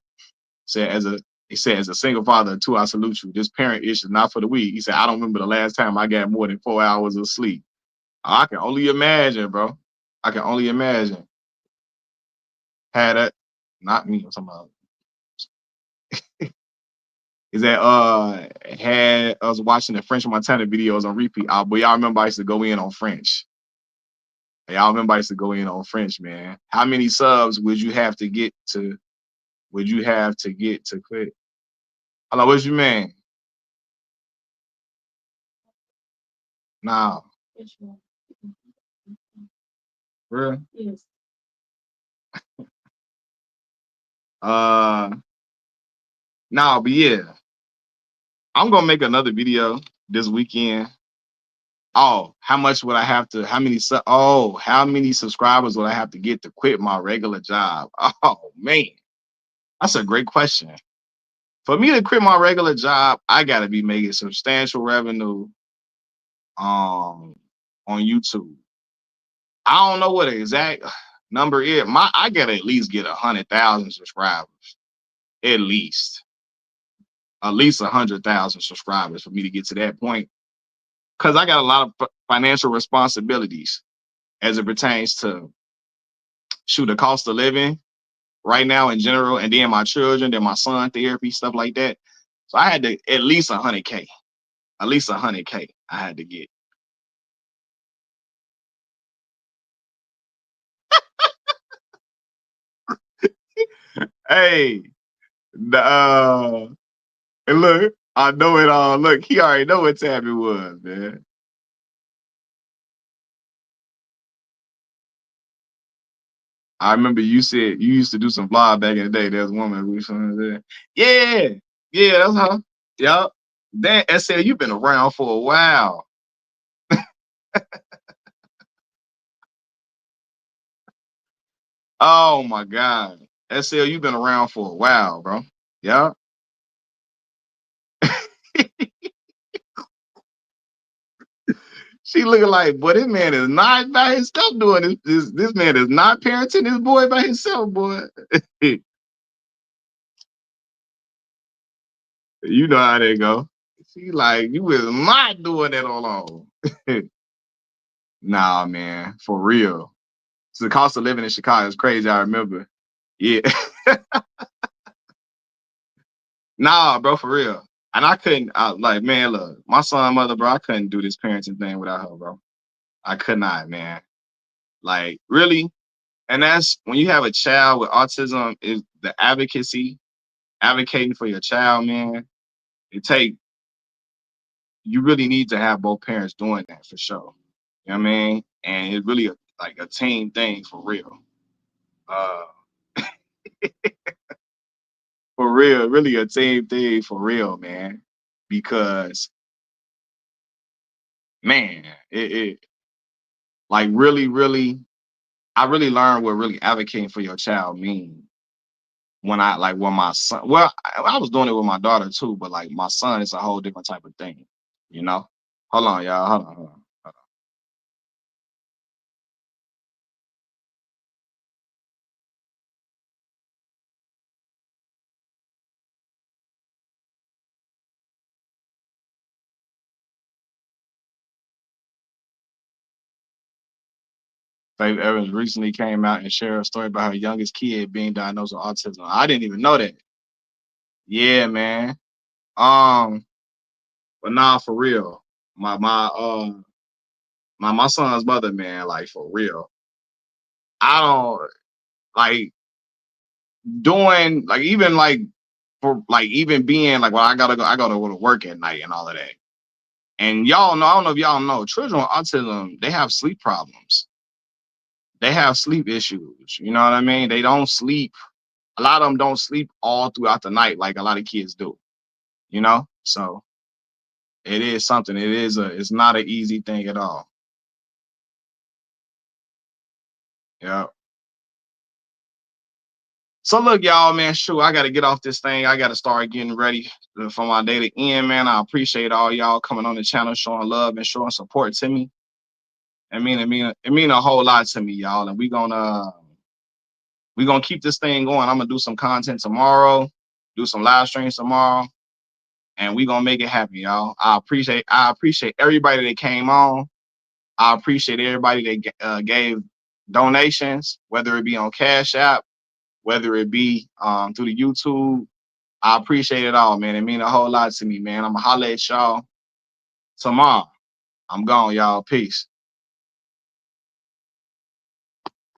Said as a He said, as a single father of two, I salute you. This parent issue is not for the weak. He said, I don't remember the last time I got more than 4 hours of sleep. I can only imagine, bro. I can only imagine. Had that, not me. I'm talking about is that had us watching the French Montana videos on repeat. But y'all remember I used to go in on French. Y'all remember I used to go in on French, man. How many subs would you have to get to quit? Hello, what you mean? Nah, real? Uh nah, but yeah. I'm gonna make another video this weekend. Oh, how many subscribers would I have to get to quit my regular job? Oh man, that's a great question. For me to quit my regular job, I gotta be making substantial revenue um on YouTube. I don't know what the exact number is. I gotta at least get 100,000 subscribers. At least. At least 100,000 subscribers for me to get to that point. Cause I got a lot of financial responsibilities as it pertains to the cost of living right now in general, and then my children, then my son therapy, stuff like that. So I had to at least 100K. At least 100K I had to get. Hey, and look, I know it all. Look, he already know what time it was, man. I remember you said you used to do some vlog back in the day. There's a woman who said, yeah, yeah, that's her. Yup. That SL, you've been around for a while. Oh my God. SL, you've been around for a while, bro. Yeah. She looking like, boy, this man is not by himself doing this. This man is not parenting this boy by himself, boy. You know how they go. She like, you is not doing that alone. Nah, man, for real. So the cost of living in Chicago is crazy. I remember. Yeah. Nah, bro, for real. And I couldn't, like, man, look, my son, mother, bro, I couldn't do this parenting thing without her, bro. I could not, man. Like, really? And that's when you have a child with autism, is the advocating for your child, man. It take You really need to have both parents doing that for sure. You know what I mean? And it's really like a team thing for real. Uh For real, really a team thing for real, man. Because man, it like really, I really learned what really advocating for your child mean when I like when my son. Well, I was doing it with my daughter too, but like my son is a whole different type of thing, you know. Hold on, y'all. Hold on. Faith Evans recently came out and shared a story about her youngest kid being diagnosed with autism. I didn't even know that. Yeah, man. Um, but nah, for real. My son's mother, man, like for real. I don't like doing like even like for like even being like well, I gotta go to work at night and all of that. And y'all know, I don't know if y'all know, children with autism, they have sleep problems. They have sleep issues. You know what I mean? They don't sleep. A lot of them don't sleep all throughout the night like a lot of kids do. You know? So it is something. It's not an easy thing at all. Yeah. So look, y'all, man, shoot, I gotta get off this thing. I gotta start getting ready for my day to end, man. I appreciate all y'all coming on the channel, showing love and showing support to me. It mean a whole lot to me, y'all. And we gonna keep this thing going. I'm gonna do some content tomorrow, do some live streams tomorrow, and we gonna make it happen, y'all. I appreciate everybody that came on. I appreciate everybody that gave donations, whether it be on Cash App, whether it be through the YouTube. I appreciate it all, man. It mean a whole lot to me, man. I'm gonna holler at y'all tomorrow. I'm gone, y'all. Peace.